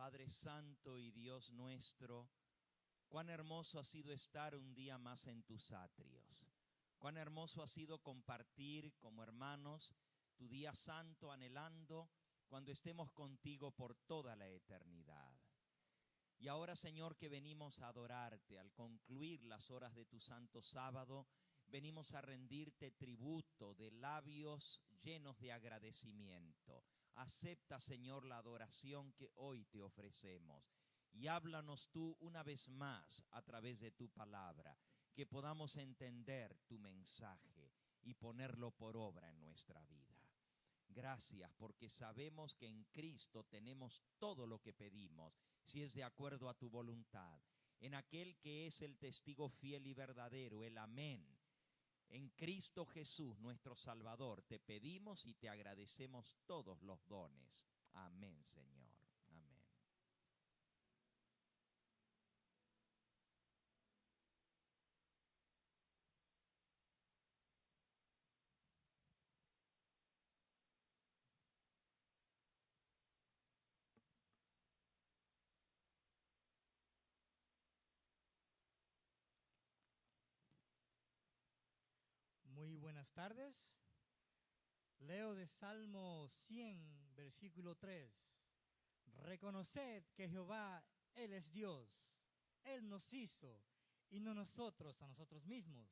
Padre Santo y Dios nuestro, cuán hermoso ha sido estar un día más en tus atrios. Cuán hermoso ha sido compartir como hermanos tu día santo, anhelando cuando estemos contigo por toda la eternidad. Y ahora, Señor, que venimos a adorarte al concluir las horas de tu santo sábado, venimos a rendirte tributo de labios llenos de agradecimiento. Acepta, Señor, la adoración que hoy te ofrecemos. Y háblanos tú una vez más a través de tu palabra, que podamos entender tu mensaje y ponerlo por obra en nuestra vida. Gracias, porque sabemos que en Cristo tenemos todo lo que pedimos, si es de acuerdo a tu voluntad. En aquel que es el testigo fiel y verdadero, el amén. En Cristo Jesús, nuestro Salvador, te pedimos y te agradecemos todos los dones. Amén, Señor. Amén. Muy buenas tardes. Leo de Salmo 100, versículo 3. Reconoced que Jehová, Él es Dios. Él nos hizo y no nosotros a nosotros mismos.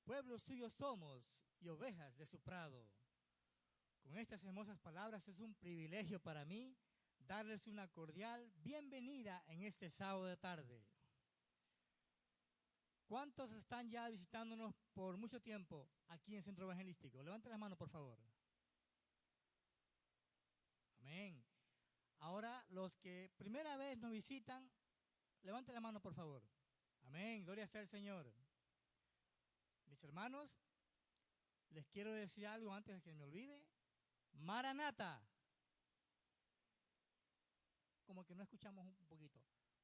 Pueblo suyo somos y ovejas de su prado. Con estas hermosas palabras es un privilegio para mí darles una cordial bienvenida en este sábado de tarde. ¿Cuántos están ya visitándonos por mucho tiempo aquí en Centro Evangelístico? Levanten las manos, por favor. Amén. Ahora, los que primera vez nos visitan, levanten la mano, por favor. Amén. Gloria sea al Señor. Mis hermanos, les quiero decir algo antes de que me olvide. Maranata. Como que no escuchamos un poquito.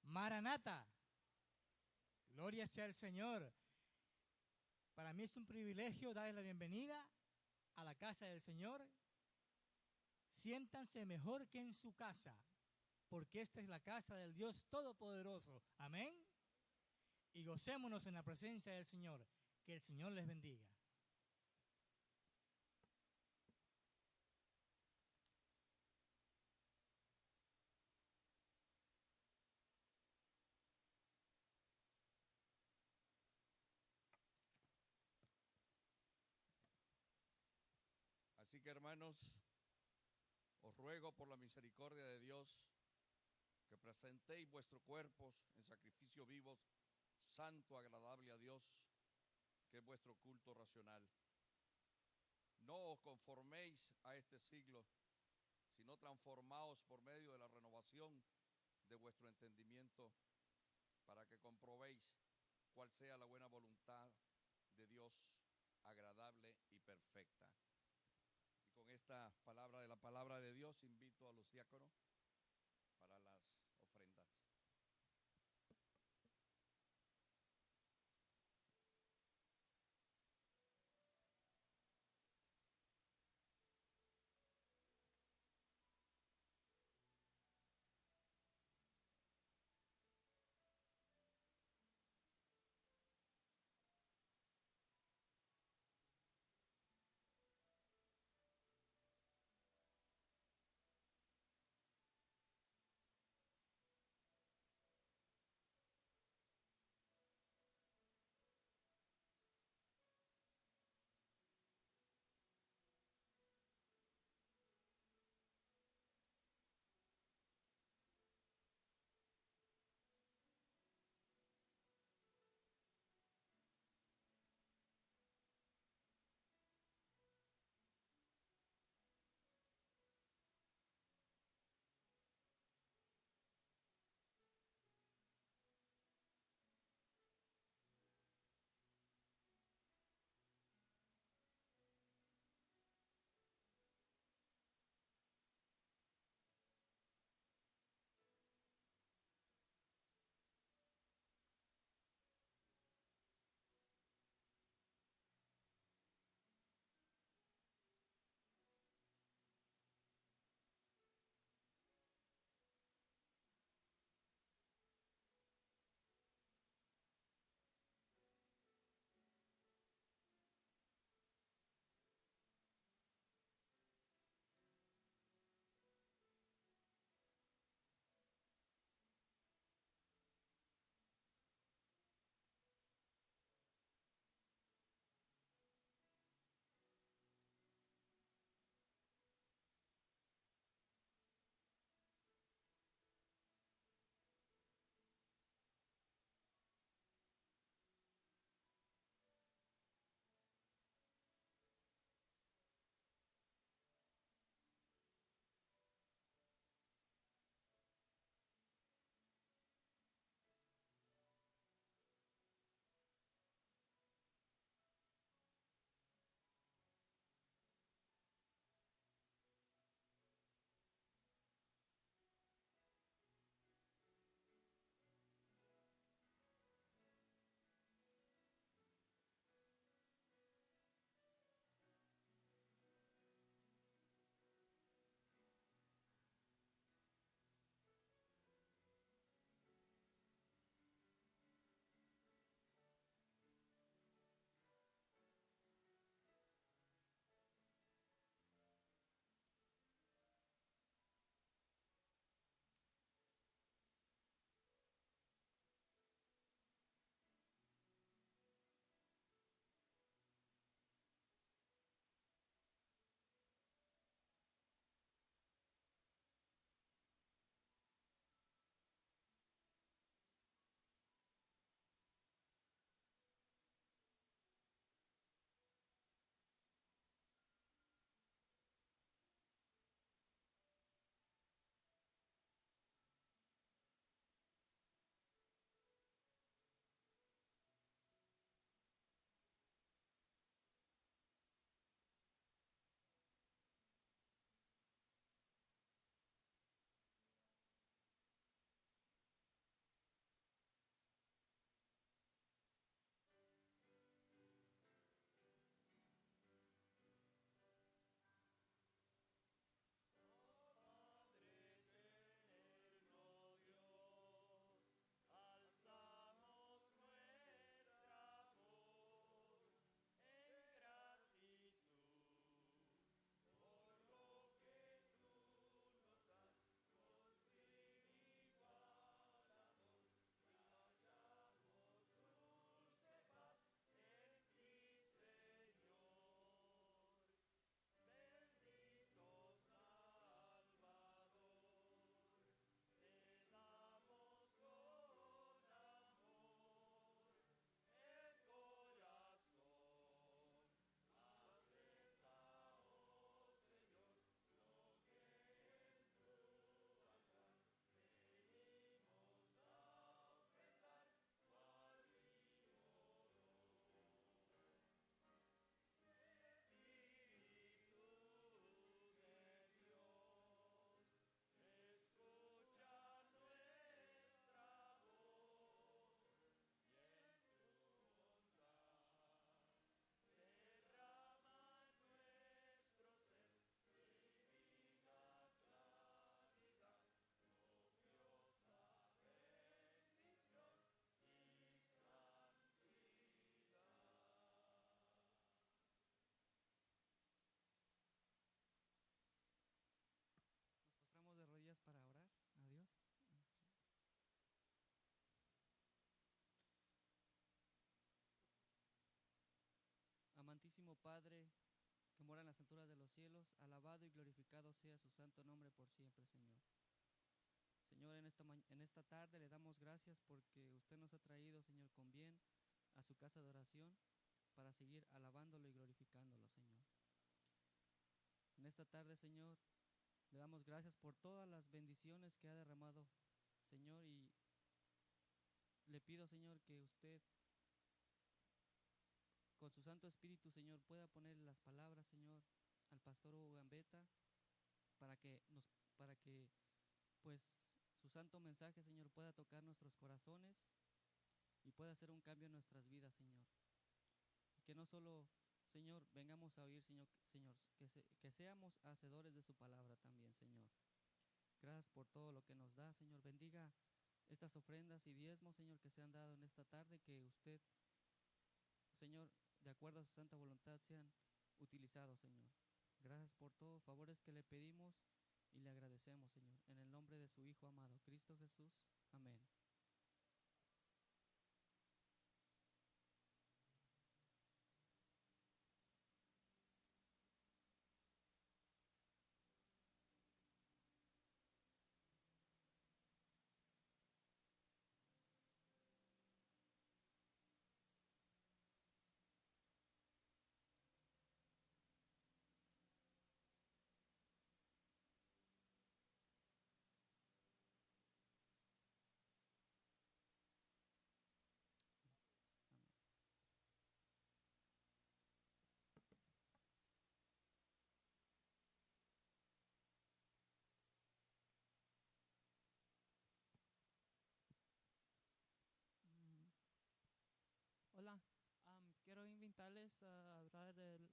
Maranata. Gloria sea al Señor. Para mí es un privilegio darles la bienvenida a la casa del Señor. Siéntanse mejor que en su casa, porque esta es la casa del Dios Todopoderoso. Amén. Y gocémonos en la presencia del Señor. Que el Señor les bendiga. Así que, hermanos, os ruego por la misericordia de Dios que presentéis vuestros cuerpos en sacrificio vivos, santo, agradable a Dios, que es vuestro culto racional. No os conforméis a este siglo, sino transformaos por medio de la renovación de vuestro entendimiento, para que comprobéis cuál sea la buena voluntad de Dios, agradable y perfecta. Y con esta palabra de la palabra de Dios invito a los diáconos para las ofrendas. Santísimo Padre, que mora en las alturas de los cielos, alabado y glorificado sea su santo nombre por siempre, Señor. Señor, en esta tarde le damos gracias porque usted nos ha traído, Señor, con bien a su casa de oración para seguir alabándolo y glorificándolo, Señor. En esta tarde, Señor, le damos gracias por todas las bendiciones que ha derramado, Señor, y le pido, Señor, que usted, con su Santo Espíritu, Señor, pueda poner las palabras, Señor, al pastor Hugo Gambetta, para que, pues, su santo mensaje, Señor, pueda tocar nuestros corazones y pueda hacer un cambio en nuestras vidas, Señor. Y que no solo, Señor, vengamos a oír, Señor, que seamos hacedores de su palabra también, Señor. Gracias por todo lo que nos da, Señor. Bendiga estas ofrendas y diezmos, Señor, que se han dado en esta tarde, que usted, Señor, de acuerdo a su santa voluntad, sean utilizados, Señor. Gracias por todos favores que le pedimos y le agradecemos, Señor. En el nombre de su Hijo amado, Cristo Jesús. Amén. Amén. Mm, Hola, quiero invitarles a hablar del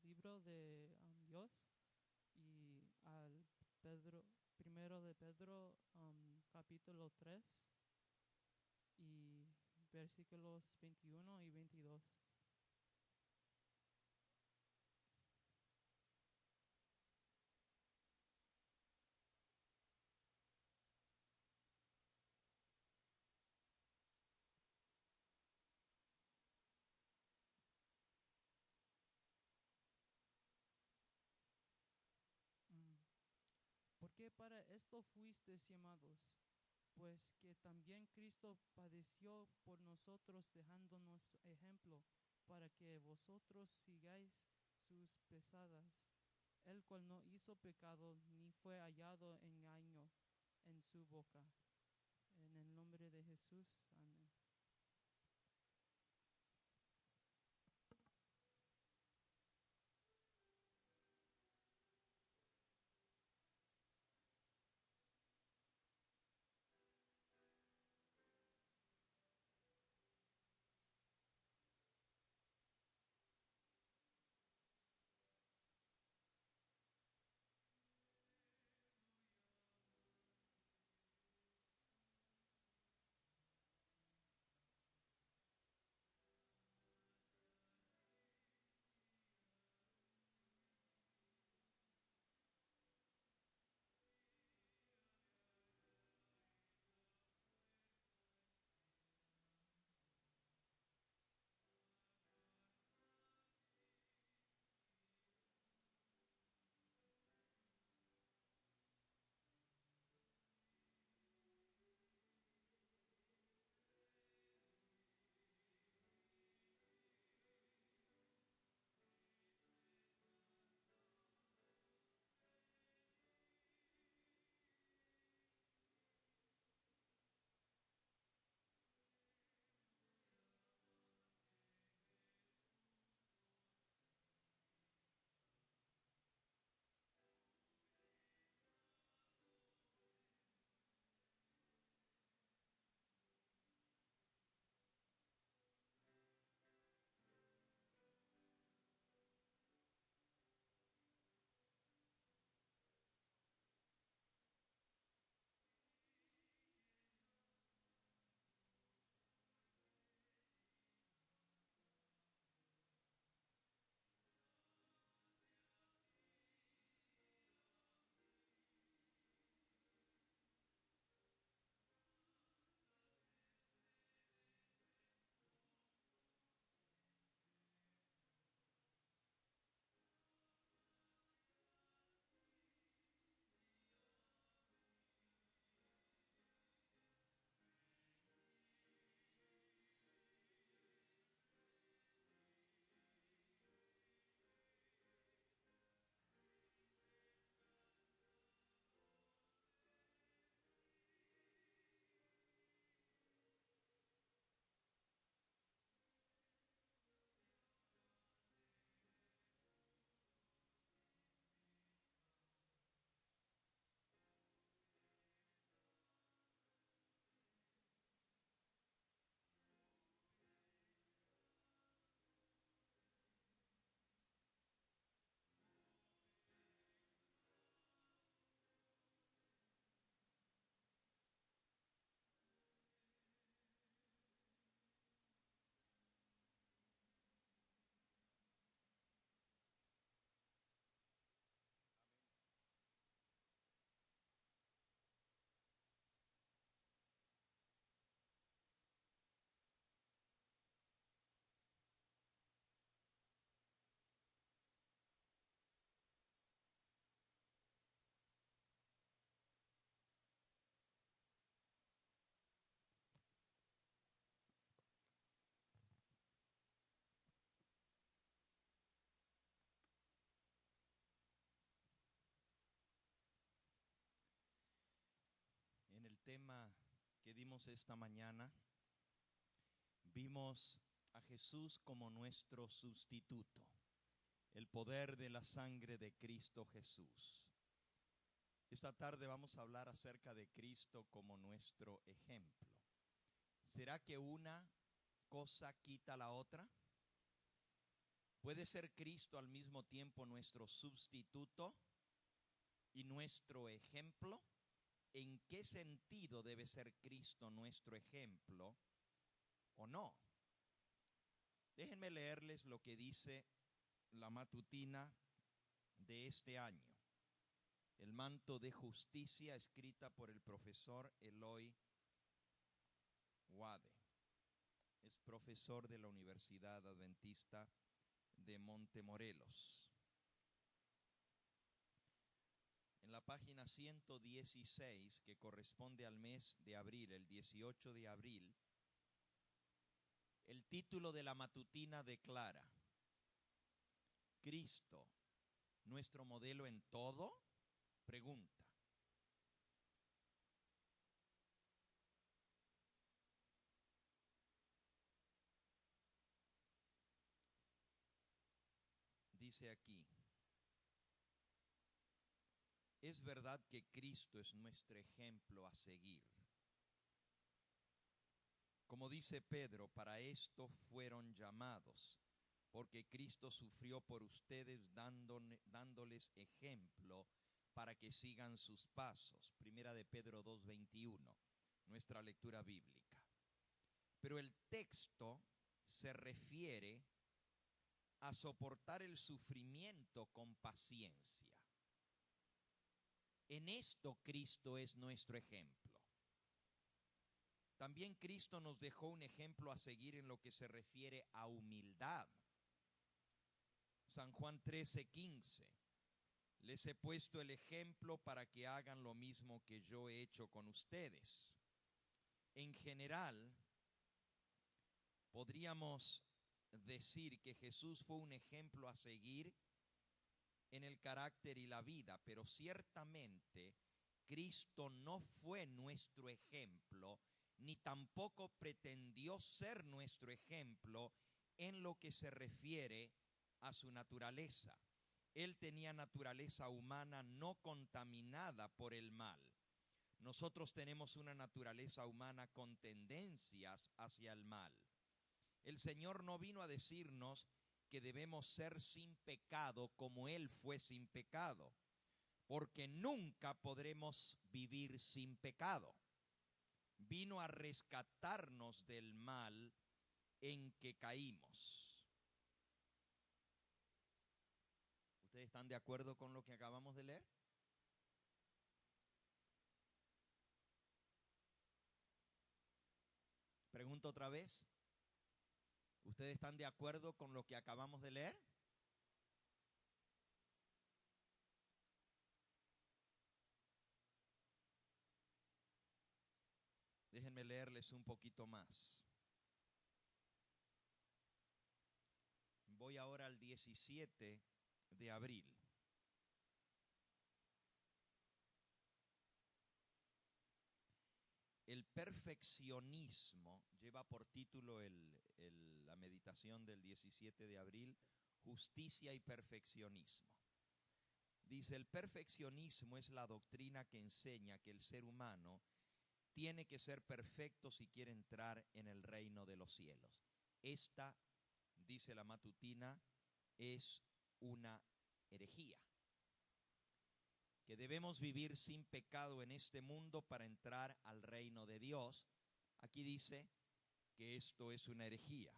libro de Dios y al Pedro, primero de Pedro, capítulo 3 y versículos 21 y 22. Mm, Porque para esto fuisteis llamados, pues que también Cristo padeció por nosotros, dejándonos ejemplo, para que vosotros sigáis sus pesadas, el cual no hizo pecado, ni fue hallado engaño en su boca. En el nombre de Jesús, amén. tema que dimos esta mañana, vimos a Jesús como nuestro sustituto, el poder de la sangre de Cristo Jesús. Esta tarde vamos a hablar acerca de Cristo como nuestro ejemplo. ¿Será que una cosa quita la otra? ¿Puede ser Cristo al mismo tiempo nuestro sustituto y nuestro ejemplo? ¿En qué sentido debe ser Cristo nuestro ejemplo o no? Déjenme leerles lo que dice la matutina de este año, El manto de justicia, escrita por el profesor Eloy Wade. Es profesor de la Universidad Adventista de Montemorelos. En la página 116, que corresponde al mes de abril, el 18 de abril, el título de la matutina declara: Cristo, nuestro modelo en todo. Pregunta: dice aquí, ¿es verdad que Cristo es nuestro ejemplo a seguir? Como dice Pedro, para esto fueron llamados, porque Cristo sufrió por ustedes dándoles ejemplo para que sigan sus pasos. Primera de Pedro 2:21, nuestra lectura bíblica. Pero el texto se refiere a soportar el sufrimiento con paciencia. En esto Cristo es nuestro ejemplo. También Cristo nos dejó un ejemplo a seguir en lo que se refiere a humildad. San Juan 13:15. Les he puesto el ejemplo para que hagan lo mismo que yo he hecho con ustedes. En general, podríamos decir que Jesús fue un ejemplo a seguir en el carácter y la vida, pero ciertamente Cristo no fue nuestro ejemplo, ni tampoco pretendió ser nuestro ejemplo en lo que se refiere a su naturaleza. Él tenía naturaleza humana no contaminada por el mal. Nosotros tenemos una naturaleza humana con tendencias hacia el mal. El Señor no vino a decirnos que debemos ser sin pecado como Él fue sin pecado, porque nunca podremos vivir sin pecado. Vino a rescatarnos del mal en que caímos. ¿Ustedes están de acuerdo con lo que acabamos de leer? Pregunto otra vez. ¿Ustedes están de acuerdo con lo que acabamos de leer? Déjenme leerles un poquito más. Voy ahora al 17 de abril. El perfeccionismo lleva por título la meditación del 17 de abril, justicia y perfeccionismo. Dice, el perfeccionismo es la doctrina que enseña que el ser humano tiene que ser perfecto si quiere entrar en el reino de los cielos. Esta, dice la matutina, es una herejía. Que debemos vivir sin pecado en este mundo para entrar al reino de Dios. Aquí dice que esto es una herejía.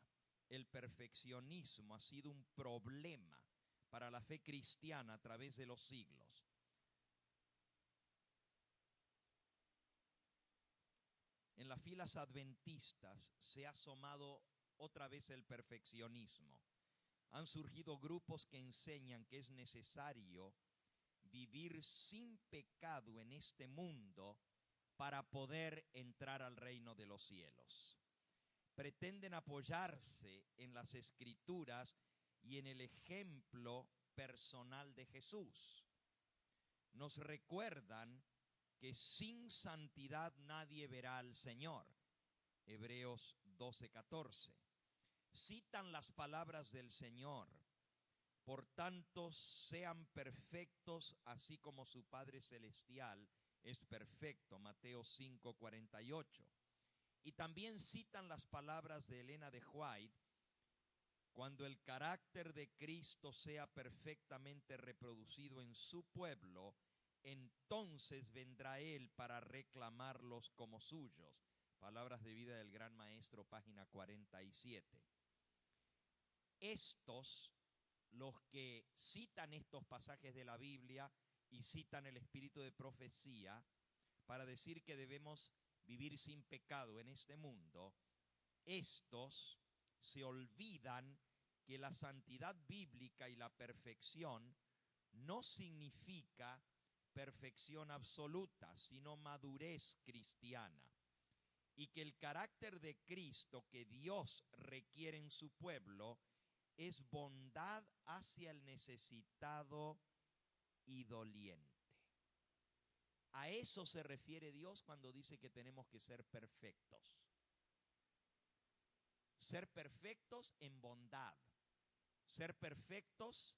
El perfeccionismo ha sido un problema para la fe cristiana a través de los siglos. En las filas adventistas se ha asomado otra vez el perfeccionismo. Han surgido grupos que enseñan que es necesario vivir sin pecado en este mundo para poder entrar al reino de los cielos. Pretenden apoyarse en las Escrituras y en el ejemplo personal de Jesús. Nos recuerdan que sin santidad nadie verá al Señor. Hebreos 12:14. Citan las palabras del Señor. Por tanto, sean perfectos, así como su Padre Celestial es perfecto. Mateo 5:48. Y también citan las palabras de Elena de White: cuando el carácter de Cristo sea perfectamente reproducido en su pueblo, entonces vendrá Él para reclamarlos como suyos. Palabras de vida del Gran Maestro, página 47. Estos, los que citan estos pasajes de la Biblia y citan el espíritu de profecía para decir que debemos vivir sin pecado en este mundo, estos se olvidan que la santidad bíblica y la perfección no significa perfección absoluta, sino madurez cristiana. Y que el carácter de Cristo que Dios requiere en su pueblo es bondad hacia el necesitado y doliente. A eso se refiere Dios cuando dice que tenemos que ser perfectos. Ser perfectos en bondad. Ser perfectos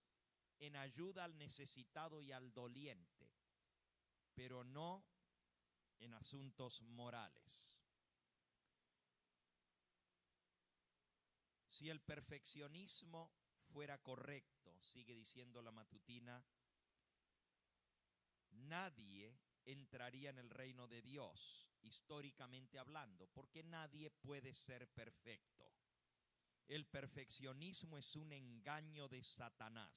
en ayuda al necesitado y al doliente, pero no en asuntos morales. Si el perfeccionismo fuera correcto, sigue diciendo la matutina, nadie entraría en el reino de Dios, históricamente hablando, porque nadie puede ser perfecto. El perfeccionismo es un engaño de Satanás.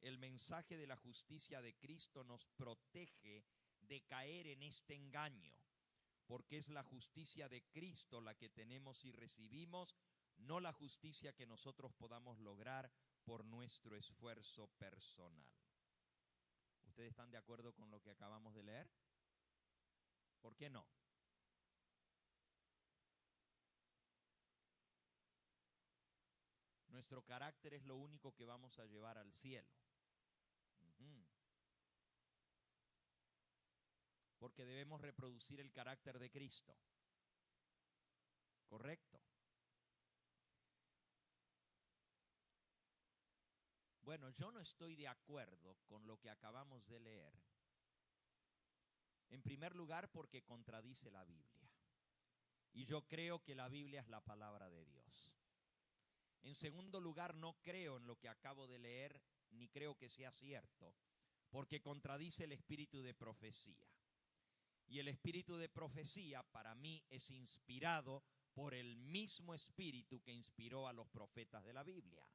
El mensaje de la justicia de Cristo nos protege de caer en este engaño, porque es la justicia de Cristo la que tenemos y recibimos, no la justicia que nosotros podamos lograr por nuestro esfuerzo personal. ¿Ustedes están de acuerdo con lo que acabamos de leer? ¿Por qué no? Nuestro carácter es lo único que vamos a llevar al cielo. Porque debemos reproducir el carácter de Cristo. ¿Correcto? Bueno, yo no estoy de acuerdo con lo que acabamos de leer. En primer lugar, porque contradice la Biblia. Y yo creo que la Biblia es la palabra de Dios. En segundo lugar, no creo en lo que acabo de leer, ni creo que sea cierto, porque contradice el espíritu de profecía. Y el espíritu de profecía para mí es inspirado por el mismo espíritu que inspiró a los profetas de la Biblia.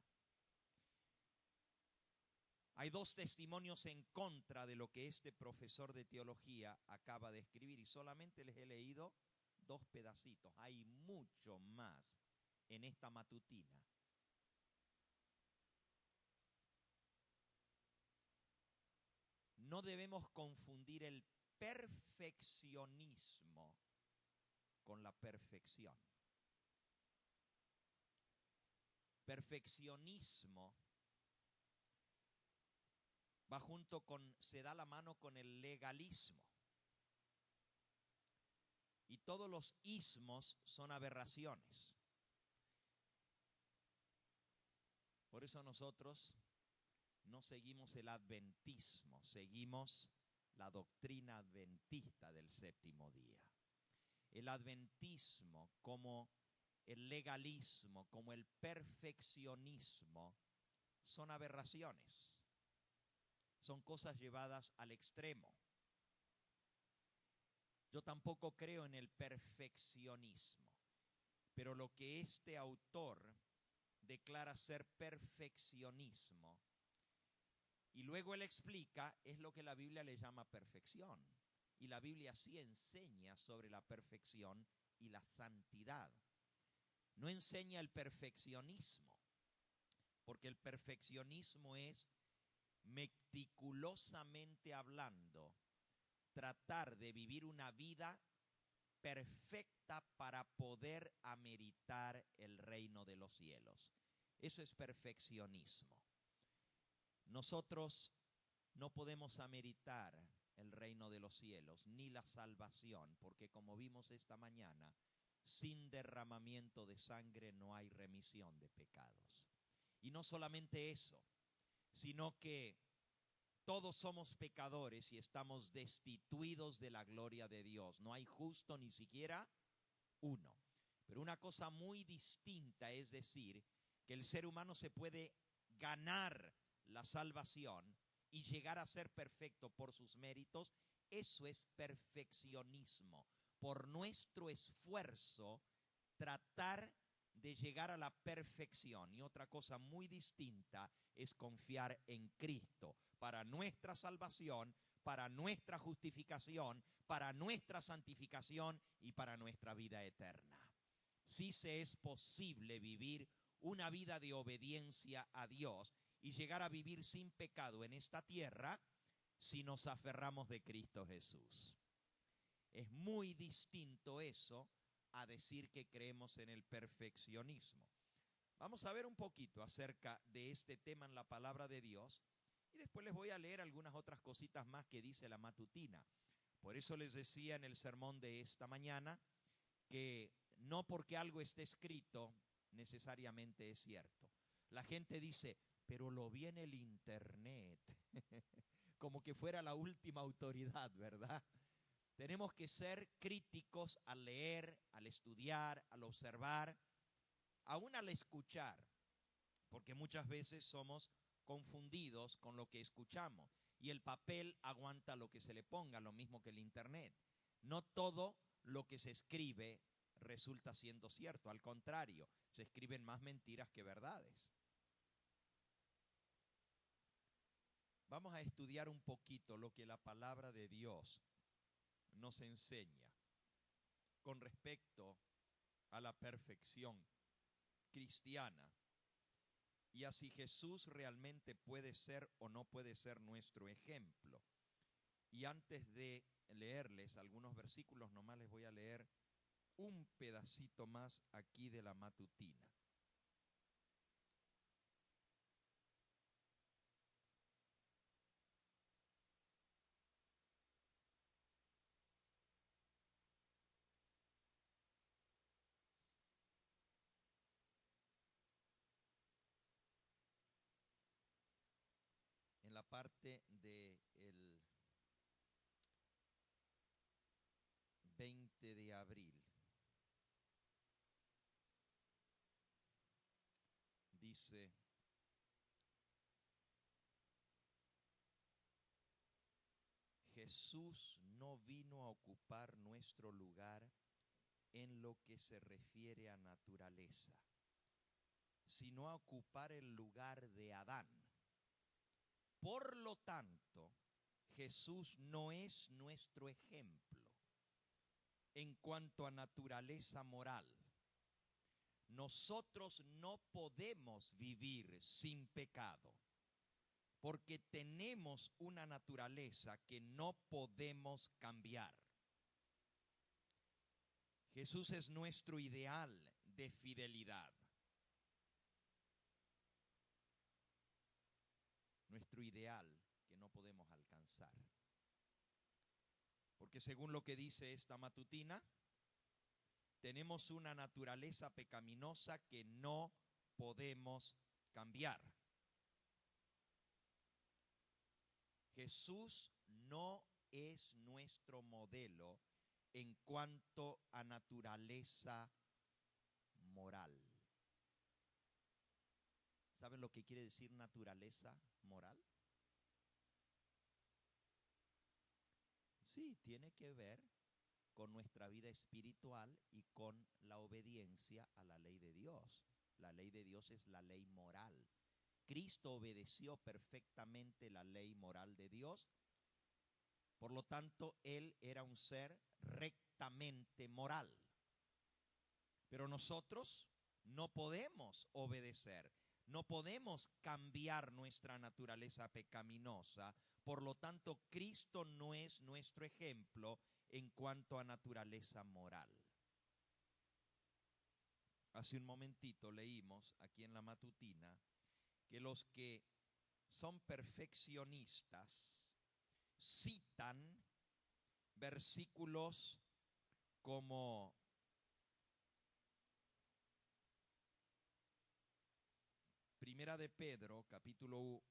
Hay dos testimonios en contra de lo que este profesor de teología acaba de escribir y solamente les he leído dos pedacitos. Hay mucho más en esta matutina. No debemos confundir el perfeccionismo con la perfección. Perfeccionismo va junto con, se da la mano con el legalismo. Y todos los ismos son aberraciones. Por eso nosotros no seguimos el adventismo, seguimos la doctrina adventista del séptimo día. El adventismo, como el legalismo, como el perfeccionismo, son aberraciones. Son cosas llevadas al extremo. Yo tampoco creo en el perfeccionismo, pero lo que este autor declara ser perfeccionismo, y luego él explica, es lo que la Biblia le llama perfección. Y la Biblia sí enseña sobre la perfección y la santidad. No enseña el perfeccionismo, porque el perfeccionismo es, meticulosamente hablando, tratar de vivir una vida perfecta para poder ameritar el reino de los cielos. Eso es perfeccionismo. Nosotros no podemos ameritar el reino de los cielos, ni la salvación, porque como vimos esta mañana, sin derramamiento de sangre no hay remisión de pecados. Y no solamente eso, sino que todos somos pecadores y estamos destituidos de la gloria de Dios. No hay justo ni siquiera uno. Pero una cosa muy distinta es decir que el ser humano se puede ganar la salvación y llegar a ser perfecto por sus méritos. Eso es perfeccionismo. Por nuestro esfuerzo, tratar de llegar a la perfección. Y otra cosa muy distinta es confiar en Cristo para nuestra salvación, para nuestra justificación, para nuestra santificación y para nuestra vida eterna. Sí se es posible vivir una vida de obediencia a Dios y llegar a vivir sin pecado en esta tierra si nos aferramos de Cristo Jesús. Es muy distinto eso a decir que creemos en el perfeccionismo. Vamos a ver un poquito acerca de este tema en la palabra de Dios y después les voy a leer algunas otras cositas más que dice la matutina. Por eso les decía en el sermón de esta mañana que no porque algo esté escrito necesariamente es cierto. La gente dice, pero lo vi en el internet, como que fuera la última autoridad, ¿verdad? Tenemos que ser críticos al leer, al estudiar, al observar, aún al escuchar, porque muchas veces somos confundidos con lo que escuchamos y el papel aguanta lo que se le ponga, lo mismo que el internet. No todo lo que se escribe resulta siendo cierto, al contrario, se escriben más mentiras que verdades. Vamos a estudiar un poquito lo que la palabra de Dios nos enseña con respecto a la perfección cristiana y a si Jesús realmente puede ser o no puede ser nuestro ejemplo. Y antes de leerles algunos versículos, nomás les voy a leer un pedacito más aquí de la matutina. En la parte del 20 de abril dice: Jesús no vino a ocupar nuestro lugar en lo que se refiere a naturaleza, sino a ocupar el lugar de Adán. Por lo tanto, Jesús no es nuestro ejemplo en cuanto a naturaleza moral. Nosotros no podemos vivir sin pecado, porque tenemos una naturaleza que no podemos cambiar. Jesús es nuestro ideal de fidelidad. Nuestro ideal que no podemos alcanzar. Porque según lo que dice esta matutina, tenemos una naturaleza pecaminosa que no podemos cambiar. Jesús no es nuestro modelo en cuanto a naturaleza moral. ¿Saben lo que quiere decir naturaleza moral? Sí, tiene que ver con nuestra vida espiritual y con la obediencia a la ley de Dios. La ley de Dios es la ley moral. Cristo obedeció perfectamente la ley moral de Dios. Por lo tanto, Él era un ser rectamente moral. Pero nosotros no podemos obedecer. No podemos cambiar nuestra naturaleza pecaminosa, por lo tanto, Cristo no es nuestro ejemplo en cuanto a naturaleza moral. Hace un momentito leímos aquí en la matutina que los que son perfeccionistas citan versículos como Primera de Pedro, capítulo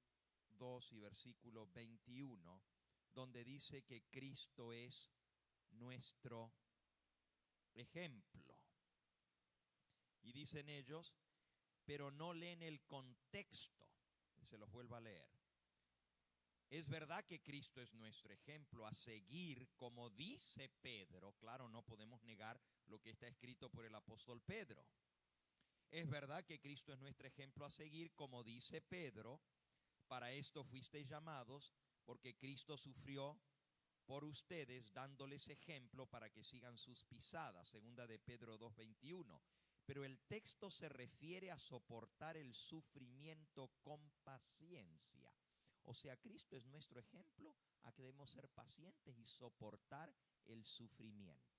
2 y versículo 21, donde dice que Cristo es nuestro ejemplo. Y dicen ellos, pero no leen el contexto. Se los vuelvo a leer. Es verdad que Cristo es nuestro ejemplo a seguir, como dice Pedro. Claro, no podemos negar lo que está escrito por el apóstol Pedro. Es verdad que Cristo es nuestro ejemplo a seguir, como dice Pedro. Para esto fuisteis llamados, porque Cristo sufrió por ustedes, dándoles ejemplo para que sigan sus pisadas. Segunda de Pedro 2:21. Pero el texto se refiere a soportar el sufrimiento con paciencia. O sea, Cristo es nuestro ejemplo a que debemos ser pacientes y soportar el sufrimiento.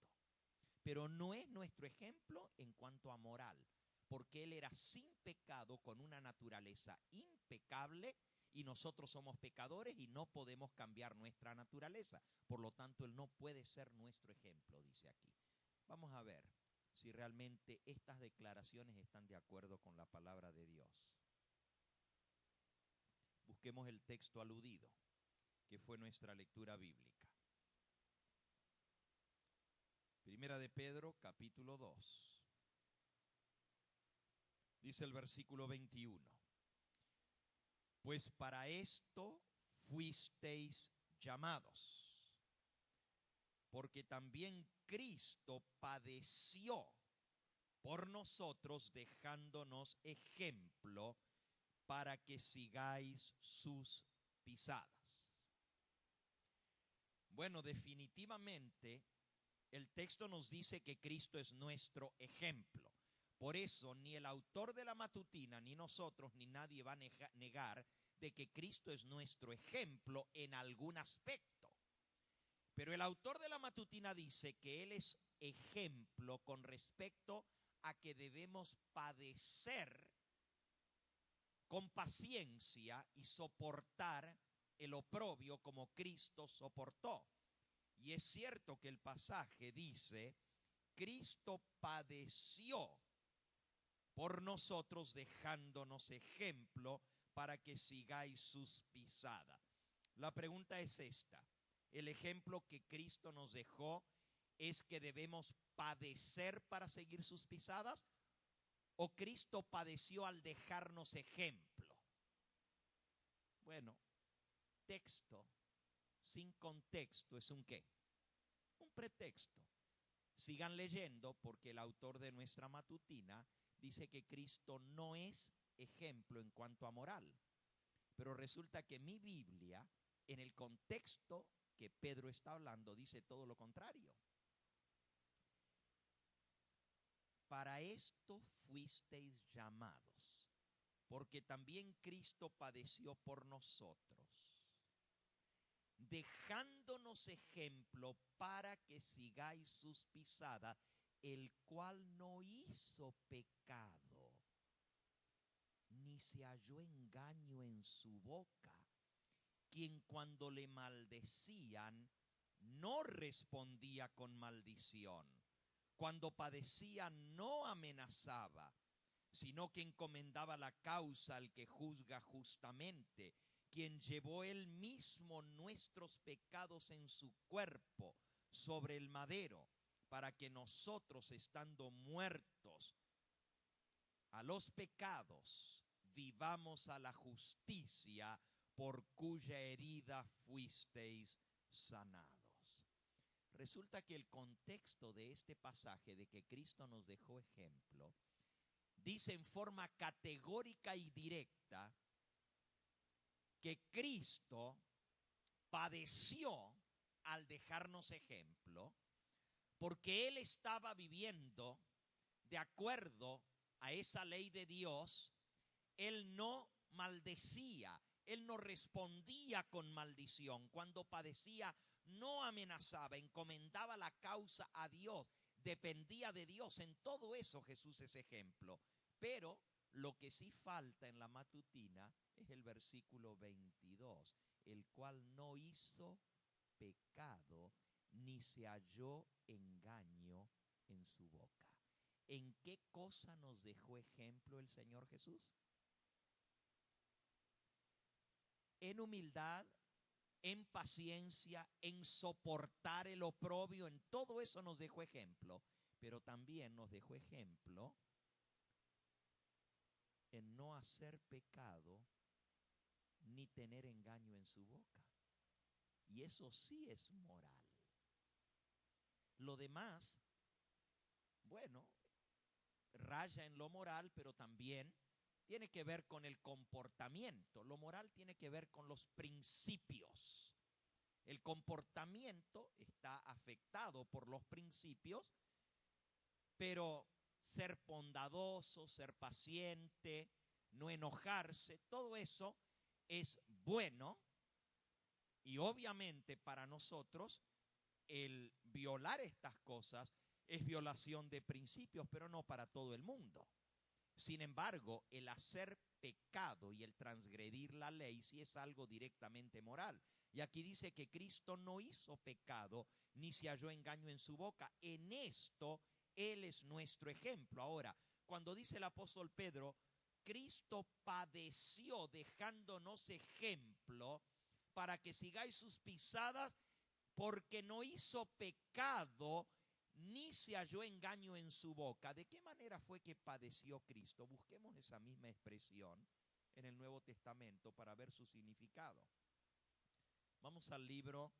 Pero no es nuestro ejemplo en cuanto a moral, porque Él era sin pecado, con una naturaleza impecable, y nosotros somos pecadores y no podemos cambiar nuestra naturaleza. Por lo tanto, Él no puede ser nuestro ejemplo, dice aquí. Vamos a ver si realmente estas declaraciones están de acuerdo con la palabra de Dios. Busquemos el texto aludido, que fue nuestra lectura bíblica. Primera de Pedro, capítulo 2. Dice el versículo 21. Pues para esto fuisteis llamados, porque también Cristo padeció por nosotros, dejándonos ejemplo para que sigáis sus pisadas. Bueno, definitivamente el texto nos dice que Cristo es nuestro ejemplo. Por eso ni el autor de la matutina, ni nosotros, ni nadie va a negar de que Cristo es nuestro ejemplo en algún aspecto. Pero el autor de la matutina dice que Él es ejemplo con respecto a que debemos padecer con paciencia y soportar el oprobio como Cristo soportó. Y es cierto que el pasaje dice, Cristo padeció por nosotros, dejándonos ejemplo para que sigáis sus pisadas. La pregunta es esta: ¿el ejemplo que Cristo nos dejó es que debemos padecer para seguir sus pisadas? ¿O Cristo padeció al dejarnos ejemplo? Bueno, texto sin contexto es un ¿qué? Un pretexto. Sigan leyendo, porque el autor de nuestra matutina dice que Cristo no es ejemplo en cuanto a moral. Pero resulta que mi Biblia, en el contexto que Pedro está hablando, dice todo lo contrario. Para esto fuisteis llamados, porque también Cristo padeció por nosotros, dejándonos ejemplo para que sigáis sus pisadas, el cual no hizo pecado, ni se halló engaño en su boca, quien cuando le maldecían no respondía con maldición, cuando padecía no amenazaba, sino que encomendaba la causa al que juzga justamente, quien llevó él mismo nuestros pecados en su cuerpo sobre el madero, para que nosotros, estando muertos a los pecados, vivamos a la justicia, por cuya herida fuisteis sanados. Resulta que el contexto de este pasaje, de que Cristo nos dejó ejemplo, dice en forma categórica y directa que Cristo padeció al dejarnos ejemplo, porque Él estaba viviendo de acuerdo a esa ley de Dios. Él no maldecía, Él no respondía con maldición. Cuando padecía, no amenazaba, encomendaba la causa a Dios, dependía de Dios. En todo eso Jesús es ejemplo. Pero lo que sí falta en la matutina es el versículo 22, el cual no hizo pecado, ni se halló engaño en su boca. ¿En qué cosa nos dejó ejemplo el Señor Jesús? En humildad, en paciencia, en soportar el oprobio, en todo eso nos dejó ejemplo, pero también nos dejó ejemplo en no hacer pecado ni tener engaño en su boca. Y eso sí es moral. Lo demás, bueno, raya en lo moral, pero también tiene que ver con el comportamiento. Lo moral tiene que ver con los principios. El comportamiento está afectado por los principios, pero ser bondadoso, ser paciente, no enojarse, todo eso es bueno. Y obviamente para nosotros el violar estas cosas es violación de principios, pero no para todo el mundo. Sin embargo, el hacer pecado y el transgredir la ley sí es algo directamente moral. Y aquí dice que Cristo no hizo pecado ni se halló engaño en su boca. En esto Él es nuestro ejemplo. Ahora, cuando dice el apóstol Pedro, Cristo padeció dejándonos ejemplo para que sigáis sus pisadas, porque no hizo pecado ni se halló engaño en su boca. ¿De qué manera fue que padeció Cristo? Busquemos esa misma expresión en el Nuevo Testamento para ver su significado. Vamos al libro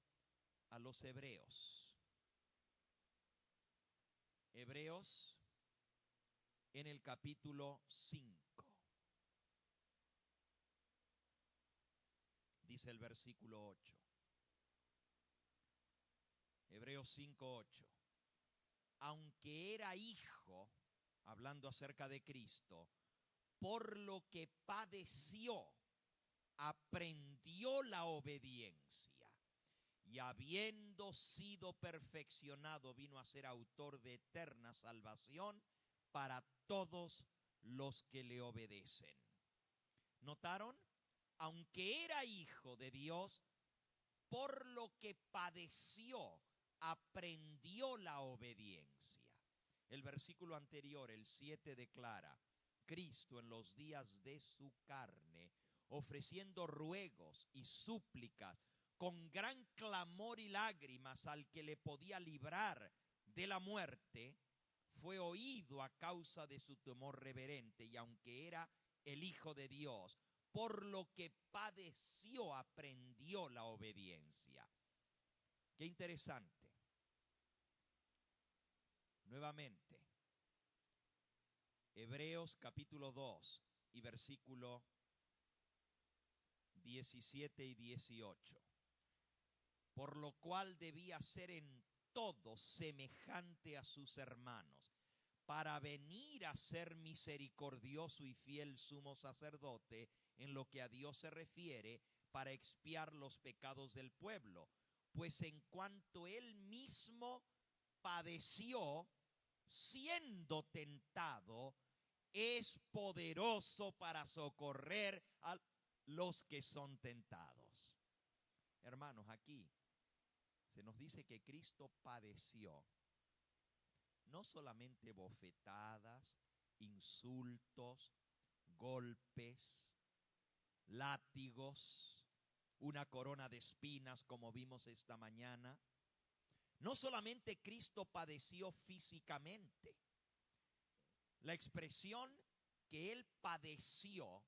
a los Hebreos. Hebreos en el capítulo 5. Dice el versículo 8. Hebreos 5:8. Aunque era hijo, hablando acerca de Cristo, por lo que padeció, aprendió la obediencia, y habiendo sido perfeccionado, vino a ser autor de eterna salvación para todos los que le obedecen. ¿Notaron? Aunque era hijo de Dios, por lo que padeció, aprendió la obediencia. El versículo anterior, el 7, declara: Cristo en los días de su carne, ofreciendo ruegos y súplicas con gran clamor y lágrimas al que le podía librar de la muerte, fue oído a causa de su temor reverente, y aunque era el Hijo de Dios, por lo que padeció, aprendió la obediencia. Qué interesante. Nuevamente, Hebreos capítulo 2 y versículo 17 y 18. Por lo cual debía ser en todo semejante a sus hermanos, para venir a ser misericordioso y fiel sumo sacerdote en lo que a Dios se refiere, para expiar los pecados del pueblo. Pues en cuanto él mismo padeció, siendo tentado, es poderoso para socorrer a los que son tentados. Hermanos, aquí se nos dice que Cristo padeció no solamente bofetadas, insultos, golpes, látigos, una corona de espinas como vimos esta mañana. No solamente Cristo padeció físicamente. La expresión que Él padeció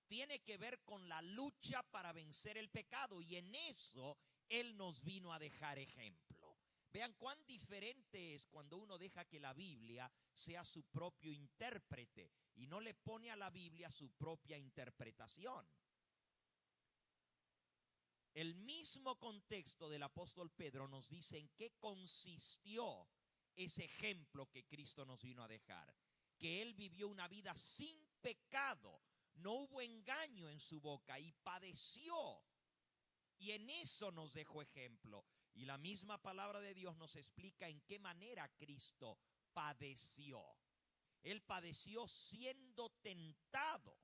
tiene que ver con la lucha para vencer el pecado, y en eso Él nos vino a dejar ejemplo. Vean cuán diferente es cuando uno deja que la Biblia sea su propio intérprete y no le pone a la Biblia su propia interpretación. El mismo contexto del apóstol Pedro nos dice en qué consistió ese ejemplo que Cristo nos vino a dejar. Que Él vivió una vida sin pecado, no hubo engaño en su boca y padeció. Y en eso nos dejó ejemplo. Y la misma palabra de Dios nos explica en qué manera Cristo padeció. Él padeció siendo tentado,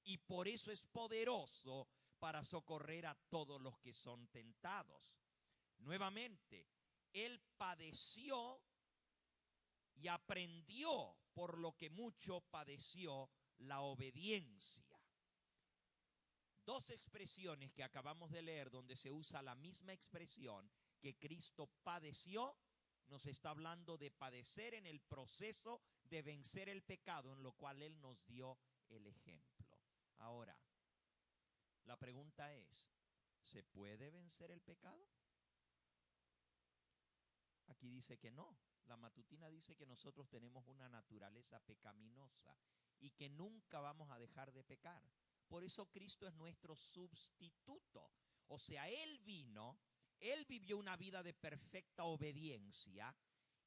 y por eso es poderoso para socorrer a todos los que son tentados. Nuevamente, Él padeció y aprendió por lo que mucho padeció la obediencia. Dos expresiones que acabamos de leer donde se usa la misma expresión que Cristo padeció, nos está hablando de padecer en el proceso de vencer el pecado, en lo cual Él nos dio el ejemplo. Ahora, la pregunta es, ¿se puede vencer el pecado? Aquí dice que no. La matutina dice que nosotros tenemos una naturaleza pecaminosa y que nunca vamos a dejar de pecar. Por eso Cristo es nuestro sustituto. O sea, Él vino, Él vivió una vida de perfecta obediencia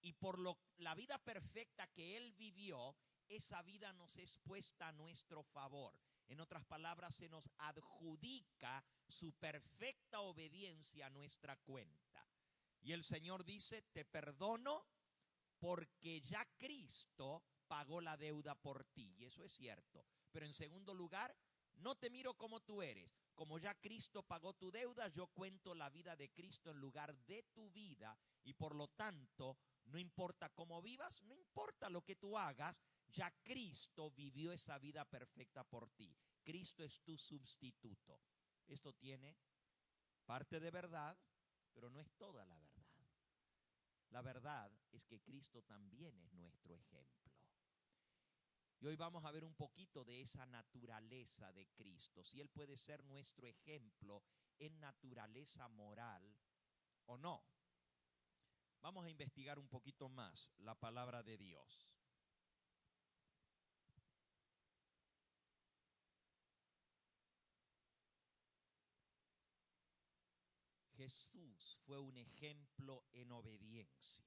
y por la vida perfecta que Él vivió, esa vida nos es puesta a nuestro favor. En otras palabras, se nos adjudica su perfecta obediencia a nuestra cuenta. Y el Señor dice, te perdono porque ya Cristo pagó la deuda por ti. Y eso es cierto. Pero en segundo lugar, no te miro como tú eres. Como ya Cristo pagó tu deuda, yo cuento la vida de Cristo en lugar de tu vida. Y por lo tanto, no importa cómo vivas, no importa lo que tú hagas, ya Cristo vivió esa vida perfecta por ti. Cristo es tu sustituto. Esto tiene parte de verdad, pero no es toda la verdad. La verdad es que Cristo también es nuestro ejemplo. Y hoy vamos a ver un poquito de esa naturaleza de Cristo, si Él puede ser nuestro ejemplo en naturaleza moral o no. Vamos a investigar un poquito más la palabra de Dios. Jesús fue un ejemplo en obediencia.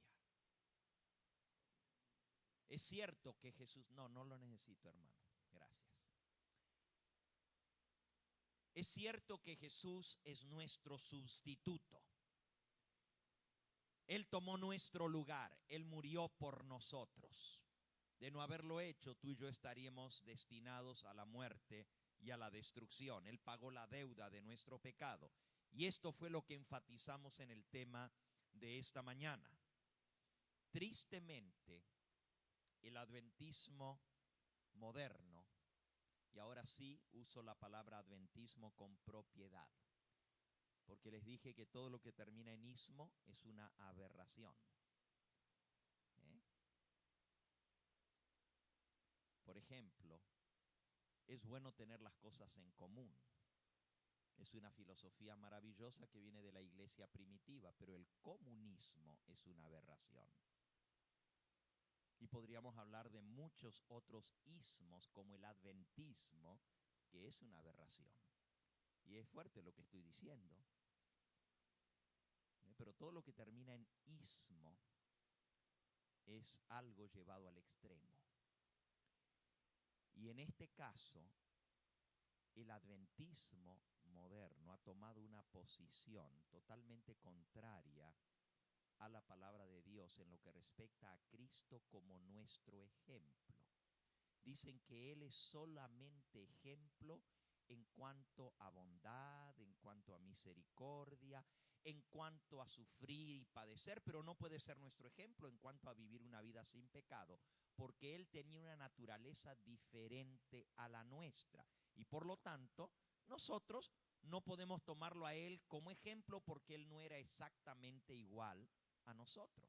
Es cierto que Jesús, no lo necesito, hermano, gracias. Es cierto que Jesús es nuestro sustituto. Él tomó nuestro lugar, Él murió por nosotros. De no haberlo hecho, tú y yo estaríamos destinados a la muerte y a la destrucción. Él pagó la deuda de nuestro pecado. Y esto fue lo que enfatizamos en el tema de esta mañana. Tristemente, el adventismo moderno, y ahora sí uso la palabra adventismo con propiedad, porque les dije que todo lo que termina en ismo es una aberración. Por ejemplo, es bueno tener las cosas en común. Es una filosofía maravillosa que viene de la iglesia primitiva, pero el comunismo es una aberración. Y podríamos hablar de muchos otros ismos como el adventismo, que es una aberración. Y es fuerte lo que estoy diciendo. Pero todo lo que termina en ismo es algo llevado al extremo. Y en este caso, el adventismo moderno ha tomado una posición totalmente contraria a la palabra de Dios en lo que respecta a Cristo como nuestro ejemplo. Dicen que Él es solamente ejemplo en cuanto a bondad, en cuanto a misericordia, en cuanto a sufrir y padecer, pero no puede ser nuestro ejemplo en cuanto a vivir una vida sin pecado, porque Él tenía una naturaleza diferente a la nuestra. Y por lo tanto, nosotros no podemos tomarlo a Él como ejemplo porque Él no era exactamente igual a nosotros.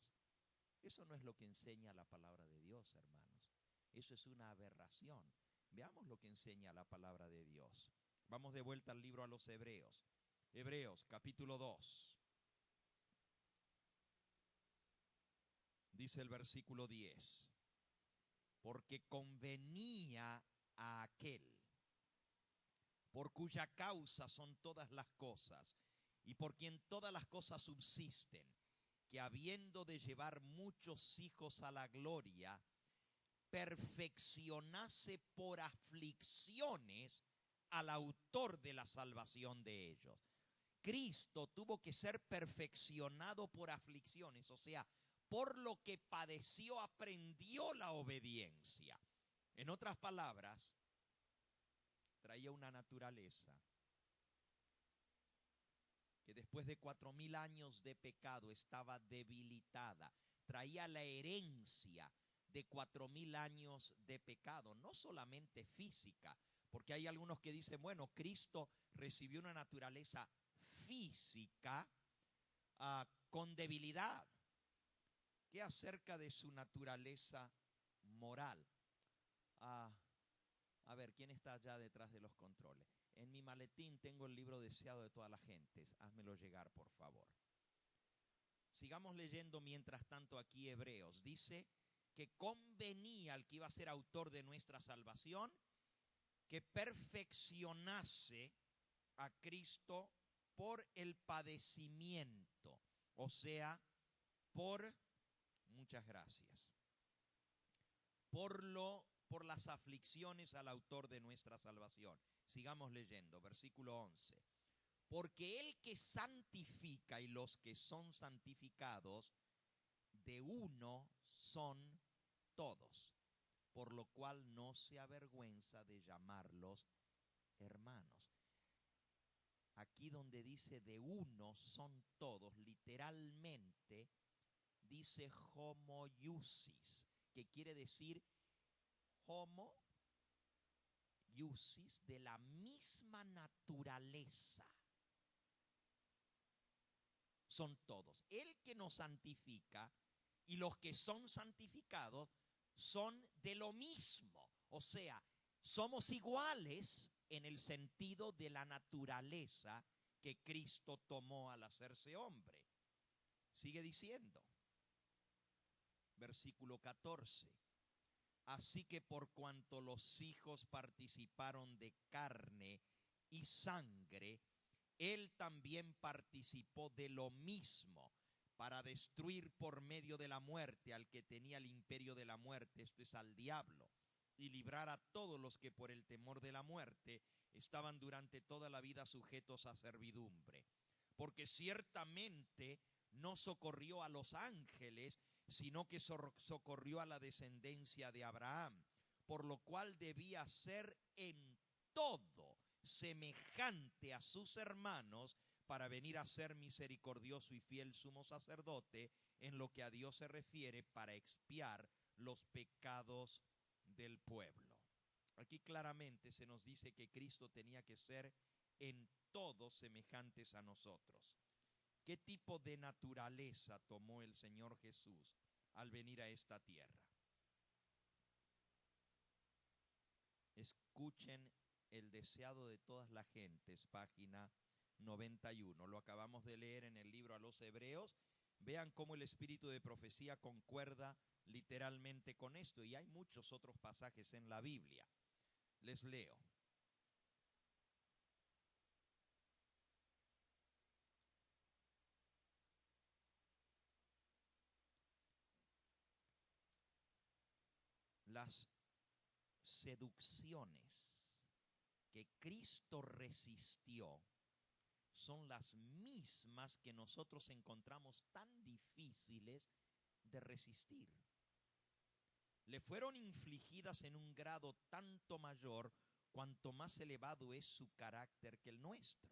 Eso no es lo que enseña la palabra de Dios, hermanos. Eso es una aberración. Veamos lo que enseña la palabra de Dios. Vamos de vuelta al libro a los Hebreos. Hebreos, capítulo 2. Dice el versículo 10. Porque convenía a aquel por cuya causa son todas las cosas, y por quien todas las cosas subsisten, que habiendo de llevar muchos hijos a la gloria, perfeccionase por aflicciones al autor de la salvación de ellos. Cristo tuvo que ser perfeccionado por aflicciones, o sea, por lo que padeció, aprendió la obediencia. En otras palabras, traía una naturaleza que después de 4000 años de pecado estaba debilitada, traía la herencia de 4000 años de pecado, no solamente física, porque hay algunos que dicen, bueno, Cristo recibió una naturaleza física con debilidad. ¿Qué acerca de su naturaleza moral? A ver, ¿quién está allá detrás de los controles? En mi maletín tengo el libro deseado de todas las gentes. Házmelo llegar, por favor. Sigamos leyendo mientras tanto aquí Hebreos. Dice que convenía al que iba a ser autor de nuestra salvación que perfeccionase a Cristo por el padecimiento. O sea, muchas gracias, por las aflicciones al autor de nuestra salvación. Sigamos leyendo, versículo 11. Porque el que santifica y los que son santificados, de uno son todos, por lo cual no se avergüenza de llamarlos hermanos. Aquí donde dice de uno son todos, literalmente dice homoiusis, que quiere decir homoiusis, de la misma naturaleza. Son todos. El que nos santifica y los que son santificados son de lo mismo. O sea, somos iguales en el sentido de la naturaleza que Cristo tomó al hacerse hombre. Sigue diciendo, versículo 14. Así que por cuanto los hijos participaron de carne y sangre, Él también participó de lo mismo, para destruir por medio de la muerte al que tenía el imperio de la muerte, esto es, al diablo, y librar a todos los que por el temor de la muerte estaban durante toda la vida sujetos a servidumbre. Porque ciertamente no socorrió a los ángeles, sino que socorrió a la descendencia de Abraham, por lo cual debía ser en todo semejante a sus hermanos, para venir a ser misericordioso y fiel sumo sacerdote en lo que a Dios se refiere, para expiar los pecados del pueblo. Aquí claramente se nos dice que Cristo tenía que ser en todo semejantes a nosotros. ¿Qué tipo de naturaleza tomó el Señor Jesús al venir a esta tierra? Escuchen el deseado de todas las gentes, página 91. Lo acabamos de leer en el libro a los Hebreos. Vean cómo el espíritu de profecía concuerda literalmente con esto, y hay muchos otros pasajes en la Biblia. Les leo. Las seducciones que Cristo resistió son las mismas que nosotros encontramos tan difíciles de resistir. Le fueron infligidas en un grado tanto mayor cuanto más elevado es su carácter que el nuestro,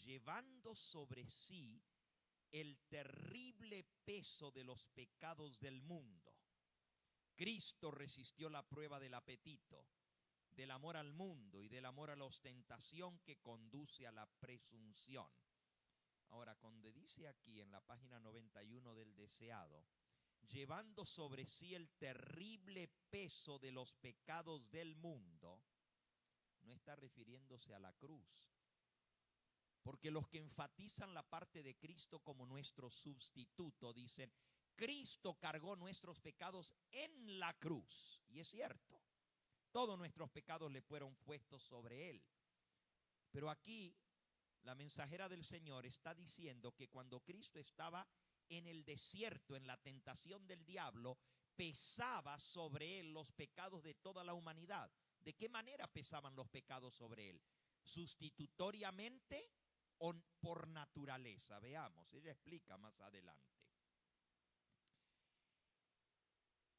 llevando sobre sí el terrible peso de los pecados del mundo. Cristo resistió la prueba del apetito, del amor al mundo y del amor a la ostentación que conduce a la presunción. Ahora, cuando dice aquí en la página 91 del deseado, llevando sobre sí el terrible peso de los pecados del mundo, no está refiriéndose a la cruz. Porque los que enfatizan la parte de Cristo como nuestro sustituto dicen, Cristo cargó nuestros pecados en la cruz. Y es cierto, todos nuestros pecados le fueron puestos sobre Él. Pero aquí la mensajera del Señor está diciendo que cuando Cristo estaba en el desierto, en la tentación del diablo, pesaba sobre Él los pecados de toda la humanidad. ¿De qué manera pesaban los pecados sobre Él? ¿Sustitutoriamente o por naturaleza? Veamos, ella explica más adelante.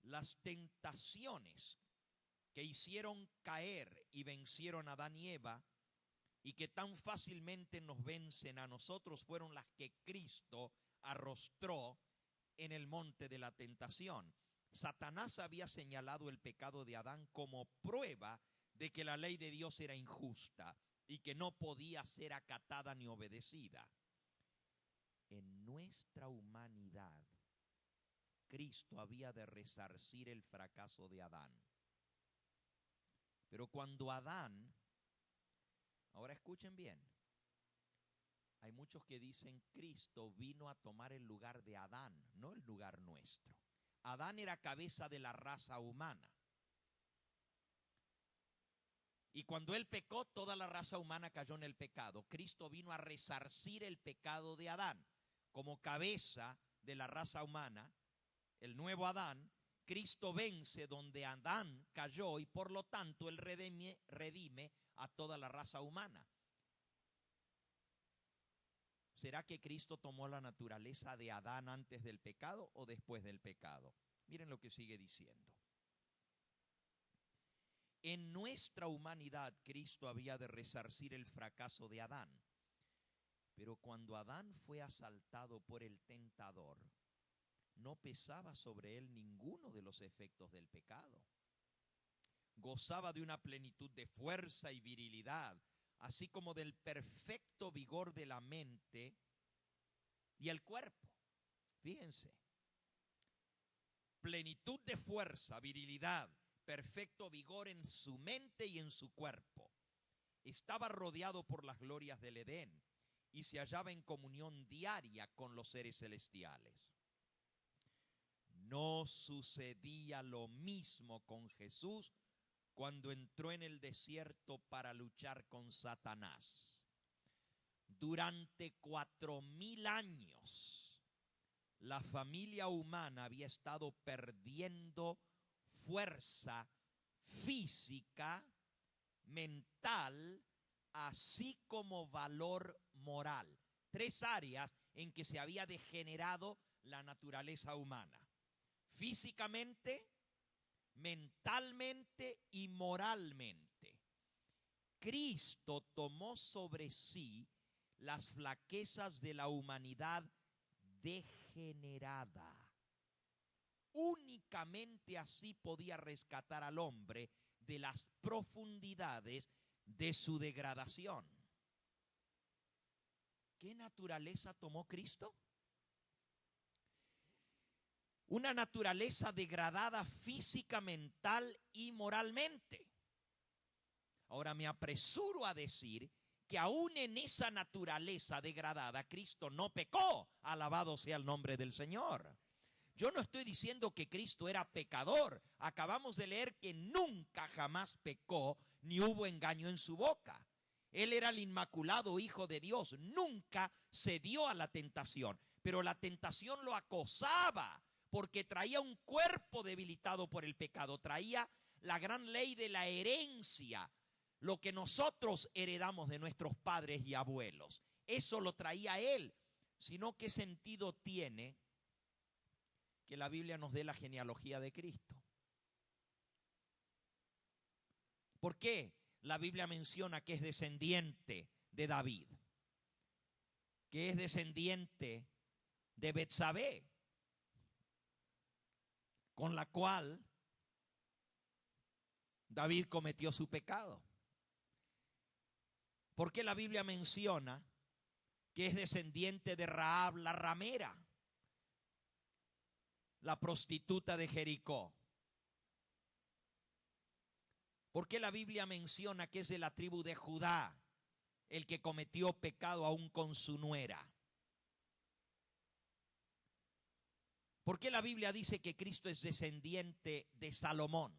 Las tentaciones que hicieron caer y vencieron a Adán y Eva y que tan fácilmente nos vencen a nosotros fueron las que Cristo arrostró en el monte de la tentación. Satanás había señalado el pecado de Adán como prueba de que la ley de Dios era injusta y que no podía ser acatada ni obedecida. En nuestra humanidad, Cristo había de resarcir el fracaso de Adán. Pero cuando Adán, ahora escuchen bien, hay muchos que dicen Cristo vino a tomar el lugar de Adán, no el lugar nuestro. Adán era cabeza de la raza humana. Y cuando él pecó, toda la raza humana cayó en el pecado. Cristo vino a resarcir el pecado de Adán. Como cabeza de la raza humana, el nuevo Adán, Cristo vence donde Adán cayó y por lo tanto él redime a toda la raza humana. ¿Será que Cristo tomó la naturaleza de Adán antes del pecado o después del pecado? Miren lo que sigue diciendo. En nuestra humanidad, Cristo había de resarcir el fracaso de Adán. Pero cuando Adán fue asaltado por el tentador, no pesaba sobre él ninguno de los efectos del pecado. Gozaba de una plenitud de fuerza y virilidad, así como del perfecto vigor de la mente y el cuerpo. Fíjense, plenitud de fuerza, virilidad, perfecto vigor en su mente y en su cuerpo. Estaba rodeado por las glorias del Edén y se hallaba en comunión diaria con los seres celestiales. No sucedía lo mismo con Jesús cuando entró en el desierto para luchar con Satanás. Durante 4000 años, la familia humana había estado perdiendo fuerza física, mental, así como valor moral. 3 áreas en que se había degenerado la naturaleza humana: físicamente, mentalmente y moralmente. Cristo tomó sobre sí las flaquezas de la humanidad degenerada. Únicamente así podía rescatar al hombre de las profundidades de su degradación. ¿Qué naturaleza tomó Cristo? Una naturaleza degradada física, mental y moralmente. Ahora me apresuro a decir que aún en esa naturaleza degradada Cristo no pecó. Alabado sea el nombre del Señor. Yo no estoy diciendo que Cristo era pecador. Acabamos de leer que nunca jamás pecó ni hubo engaño en su boca. Él era el inmaculado Hijo de Dios. Nunca cedió a la tentación. Pero la tentación lo acosaba porque traía un cuerpo debilitado por el pecado. Traía la gran ley de la herencia, lo que nosotros heredamos de nuestros padres y abuelos. Eso lo traía él. Sino, ¿qué sentido tiene que la Biblia nos dé la genealogía de Cristo? ¿Por qué la Biblia menciona que es descendiente de David? Que es descendiente de Betsabé, con la cual David cometió su pecado. ¿Por qué la Biblia menciona que es descendiente de Rahab la ramera, la prostituta de Jericó? ¿Por qué la Biblia menciona que es de la tribu de Judá el que cometió pecado aún con su nuera? ¿Por qué la Biblia dice que Cristo es descendiente de Salomón?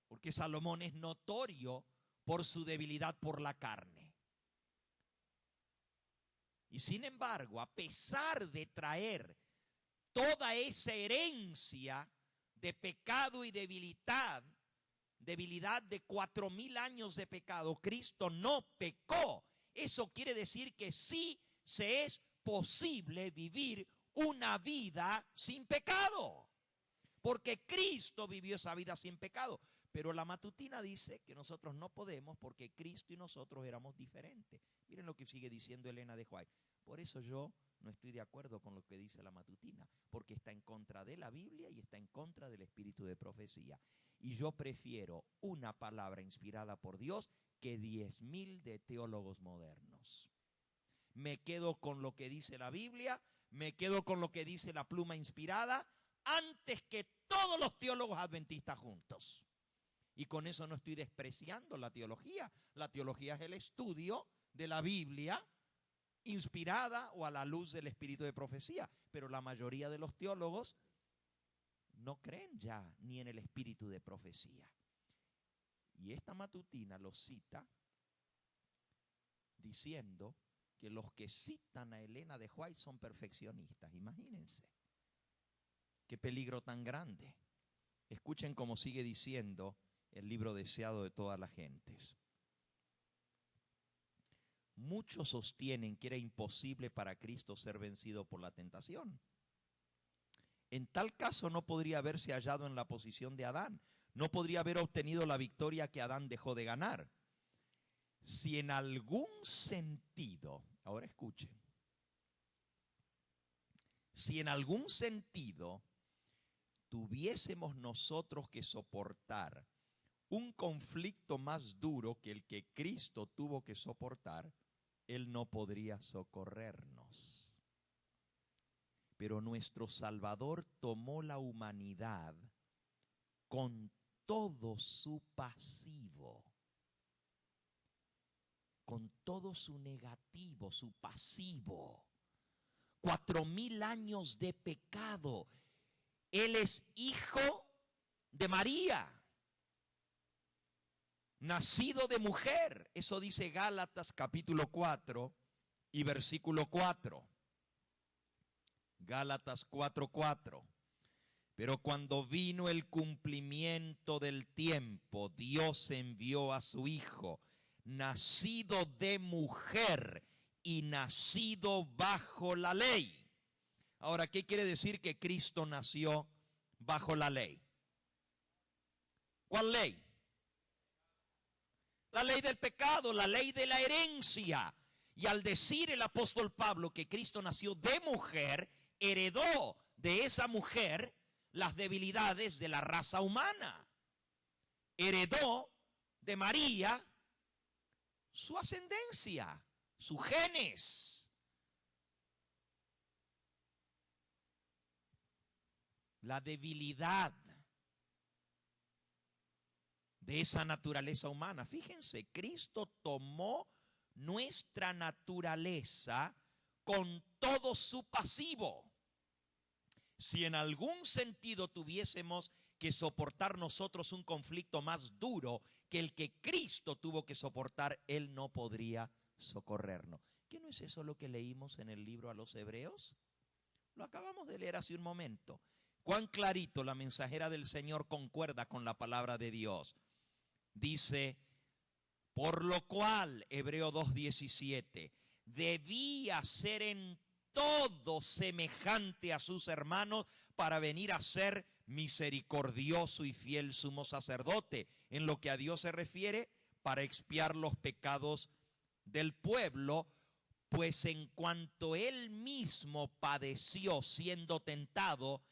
Porque Salomón es notorio por su debilidad por la carne. Y sin embargo, a pesar de traer toda esa herencia de pecado y debilidad de 4000 años de pecado, Cristo no pecó. Eso quiere decir que sí se es posible vivir una vida sin pecado, porque Cristo vivió esa vida sin pecado. Pero la matutina dice que nosotros no podemos porque Cristo y nosotros éramos diferentes. Miren lo que sigue diciendo Elena de White. Por eso yo no estoy de acuerdo con lo que dice la matutina, porque está en contra de la Biblia y está en contra del espíritu de profecía. Y yo prefiero una palabra inspirada por Dios que 10,000 de teólogos modernos. Me quedo con lo que dice la Biblia, me quedo con lo que dice la pluma inspirada, antes que todos los teólogos adventistas juntos. Y con eso no estoy despreciando la teología. La teología es el estudio de la Biblia inspirada o a la luz del espíritu de profecía. Pero la mayoría de los teólogos no creen ya ni en el espíritu de profecía. Y esta matutina lo cita diciendo que los que citan a Elena de White son perfeccionistas. Imagínense. Qué peligro tan grande. Escuchen cómo sigue diciendo el libro deseado de todas las gentes. Muchos sostienen que era imposible para Cristo ser vencido por la tentación. En tal caso no podría haberse hallado en la posición de Adán. No podría haber obtenido la victoria que Adán dejó de ganar. Si en algún sentido, ahora escuchen, si en algún sentido tuviésemos nosotros que soportar un conflicto más duro que el que Cristo tuvo que soportar, Él no podría socorrernos. Pero nuestro Salvador tomó la humanidad con todo su pasivo, con todo su negativo, su pasivo. 4,000 años de pecado. Él es hijo de María, nacido de mujer. Eso dice Gálatas capítulo 4 y versículo 4. Gálatas 4:4. Pero cuando vino el cumplimiento del tiempo, Dios envió a su Hijo, nacido de mujer y nacido bajo la ley. Ahora, ¿qué quiere decir que Cristo nació bajo la ley? ¿Cuál ley? La ley del pecado, la ley de la herencia. Y al decir el apóstol Pablo que Cristo nació de mujer, heredó de esa mujer las debilidades de la raza humana. Heredó de María su ascendencia, sus genes. La debilidad de esa naturaleza humana. Fíjense, Cristo tomó nuestra naturaleza con todo su pasivo. Si en algún sentido tuviésemos que soportar nosotros un conflicto más duro que el que Cristo tuvo que soportar, Él no podría socorrernos. ¿Qué no es eso lo que leímos en el libro a los Hebreos? Lo acabamos de leer hace un momento. Cuán clarito la mensajera del Señor concuerda con la palabra de Dios. Dice, por lo cual, Hebreo 2:17, debía ser en todo semejante a sus hermanos para venir a ser misericordioso y fiel sumo sacerdote. En lo que a Dios se refiere, para expiar los pecados del pueblo, pues en cuanto Él mismo padeció siendo tentado,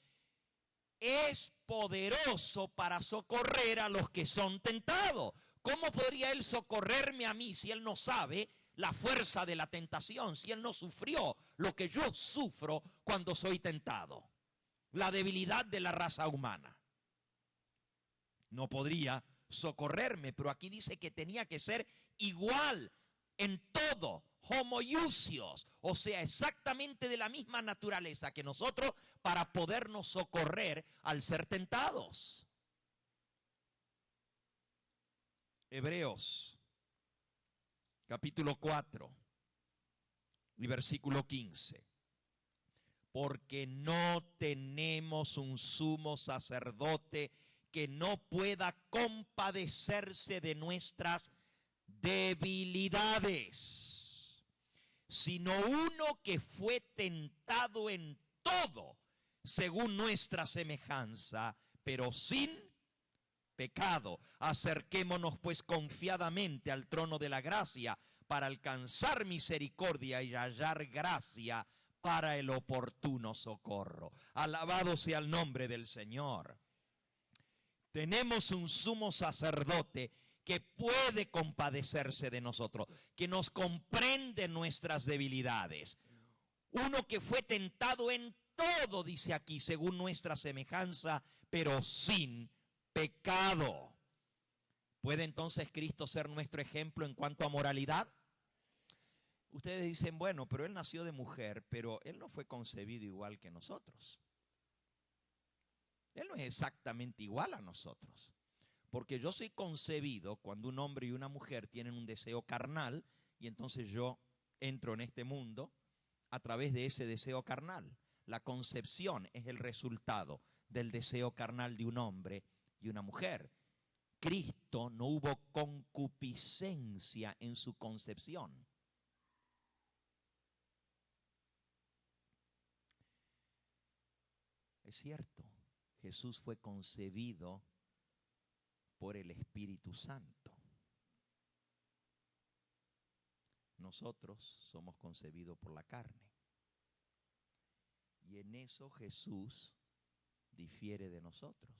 es poderoso para socorrer a los que son tentados. ¿Cómo podría Él socorrerme a mí si Él no sabe la fuerza de la tentación, si Él no sufrió lo que yo sufro cuando soy tentado? La debilidad de la raza humana. No podría socorrerme, pero aquí dice que tenía que ser igual en todo, homoiousios, o sea, exactamente de la misma naturaleza que nosotros para podernos socorrer al ser tentados. Hebreos capítulo 4 y versículo 15. Porque no tenemos un sumo sacerdote que no pueda compadecerse de nuestras debilidades, sino uno que fue tentado en todo según nuestra semejanza, pero sin pecado. Acerquémonos pues confiadamente al trono de la gracia para alcanzar misericordia y hallar gracia para el oportuno socorro. Alabado sea el nombre del Señor. Tenemos un sumo sacerdote que puede compadecerse de nosotros, que nos comprende nuestras debilidades. Uno que fue tentado en todo, dice aquí, según nuestra semejanza, pero sin pecado. ¿Puede entonces Cristo ser nuestro ejemplo en cuanto a moralidad? Ustedes dicen, bueno, pero Él nació de mujer, pero Él no fue concebido igual que nosotros. Él no es exactamente igual a nosotros. Porque yo soy concebido cuando un hombre y una mujer tienen un deseo carnal, y entonces yo entro en este mundo a través de ese deseo carnal. La concepción es el resultado del deseo carnal de un hombre y una mujer. Cristo no hubo concupiscencia en su concepción. Es cierto, Jesús fue concebido por el Espíritu Santo. Nosotros somos concebidos por la carne. Y en eso Jesús difiere de nosotros.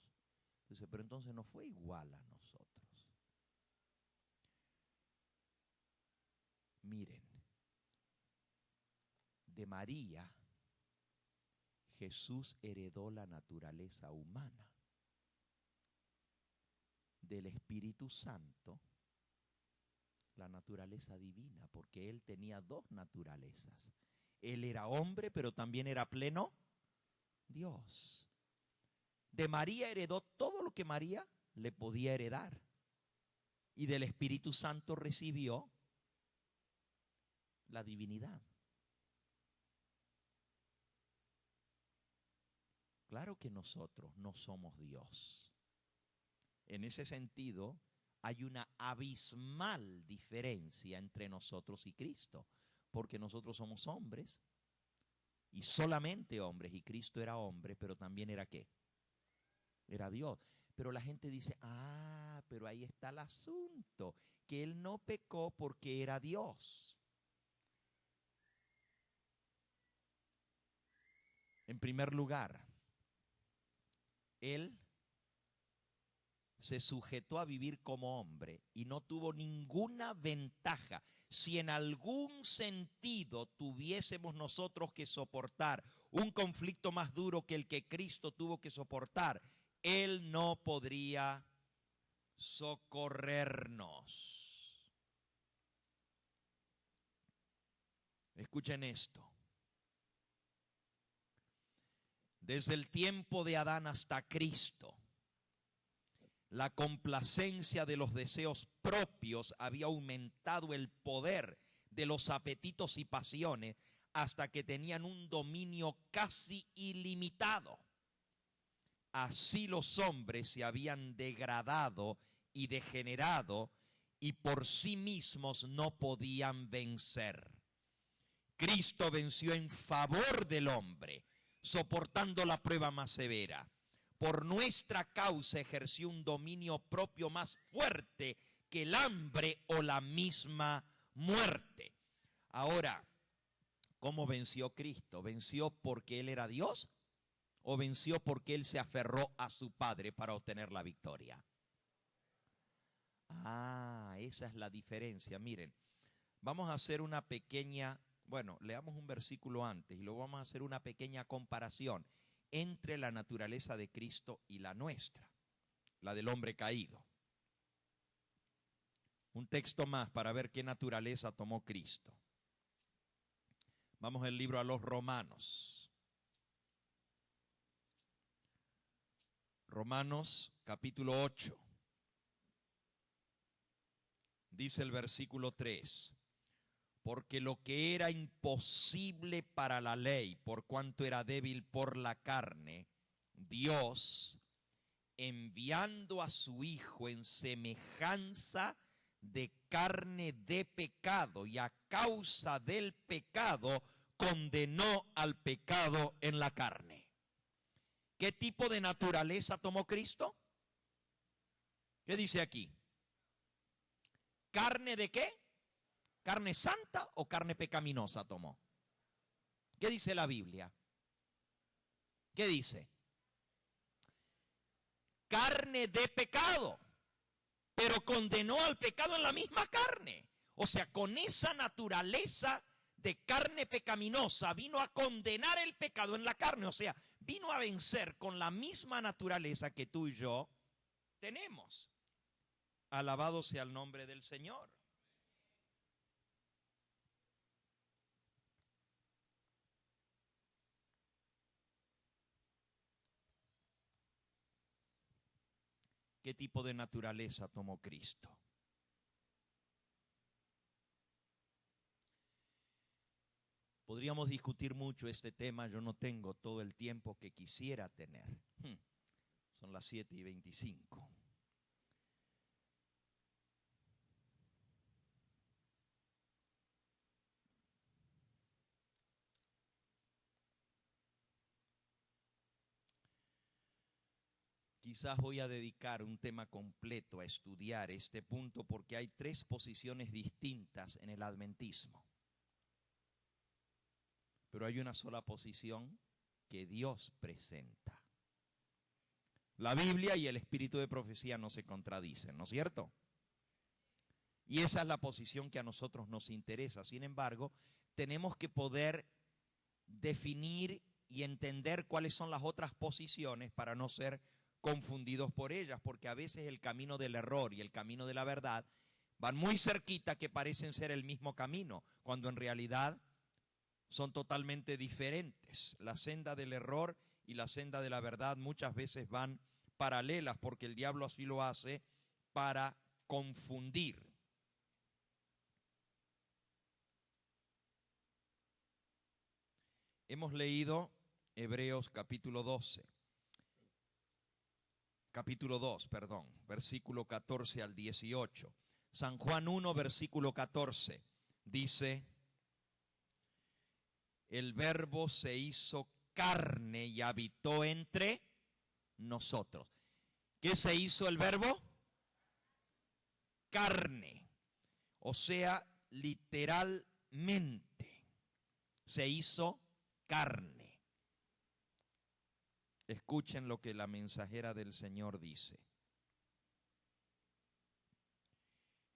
Dice, pero entonces no fue igual a nosotros. Miren, de María, Jesús heredó la naturaleza humana. Del Espíritu Santo, la naturaleza divina, porque Él tenía dos naturalezas. Él era hombre, pero también era pleno Dios. De María heredó todo lo que María le podía heredar. Y del Espíritu Santo recibió la divinidad. Claro que nosotros no somos Dios. En ese sentido, hay una abismal diferencia entre nosotros y Cristo, porque nosotros somos hombres, y solamente hombres, y Cristo era hombre, pero también era ¿qué? Era Dios. Pero la gente dice, pero ahí está el asunto, que Él no pecó porque era Dios. En primer lugar, Él se sujetó a vivir como hombre y no tuvo ninguna ventaja. Si en algún sentido tuviésemos nosotros que soportar un conflicto más duro que el que Cristo tuvo que soportar, Él no podría socorrernos. Escuchen esto. Desde el tiempo de Adán hasta Cristo, la complacencia de los deseos propios había aumentado el poder de los apetitos y pasiones hasta que tenían un dominio casi ilimitado. Así los hombres se habían degradado y degenerado y por sí mismos no podían vencer. Cristo venció en favor del hombre, soportando la prueba más severa. Por nuestra causa ejerció un dominio propio más fuerte que el hambre o la misma muerte. Ahora, ¿cómo venció Cristo? ¿Venció porque Él era Dios? ¿O venció porque Él se aferró a su Padre para obtener la victoria? Esa es la diferencia. Miren, vamos a hacer una pequeña, leamos un versículo antes y luego vamos a hacer una pequeña comparación entre la naturaleza de Cristo y la nuestra, la del hombre caído. Un texto más para ver qué naturaleza tomó Cristo. Vamos al libro a los Romanos. Romanos capítulo 8. Dice el versículo 3. Porque lo que era imposible para la ley, por cuanto era débil por la carne, Dios, enviando a su Hijo en semejanza de carne de pecado, y a causa del pecado, condenó al pecado en la carne. ¿Qué tipo de naturaleza tomó Cristo? ¿Qué dice aquí? ¿Carne de qué? ¿Carne santa o carne pecaminosa tomó? ¿Qué dice la Biblia? ¿Qué dice? Carne de pecado, pero condenó al pecado en la misma carne. O sea, con esa naturaleza de carne pecaminosa vino a condenar el pecado en la carne. O sea, vino a vencer con la misma naturaleza que tú y yo tenemos. Alabado sea el nombre del Señor. ¿Qué tipo de naturaleza tomó Cristo? Podríamos discutir mucho este tema, yo no tengo todo el tiempo que quisiera tener. Son las 7:25. Quizás voy a dedicar un tema completo a estudiar este punto porque hay 3 posiciones distintas en el adventismo. Pero hay una sola posición que Dios presenta. La Biblia y el espíritu de profecía no se contradicen, ¿no es cierto? Y esa es la posición que a nosotros nos interesa. Sin embargo, tenemos que poder definir y entender cuáles son las otras posiciones para no ser confundidos por ellas, porque a veces el camino del error y el camino de la verdad van muy cerquita, que parecen ser el mismo camino, cuando en realidad son totalmente diferentes. La senda del error y la senda de la verdad muchas veces van paralelas, porque el diablo así lo hace para confundir. Hemos leído Hebreos capítulo 2, versículo 14 al 18. San Juan 1, versículo 14, dice: el verbo se hizo carne y habitó entre nosotros. ¿Qué se hizo el verbo? Carne. O sea, literalmente se hizo carne. Escuchen lo que la mensajera del Señor dice.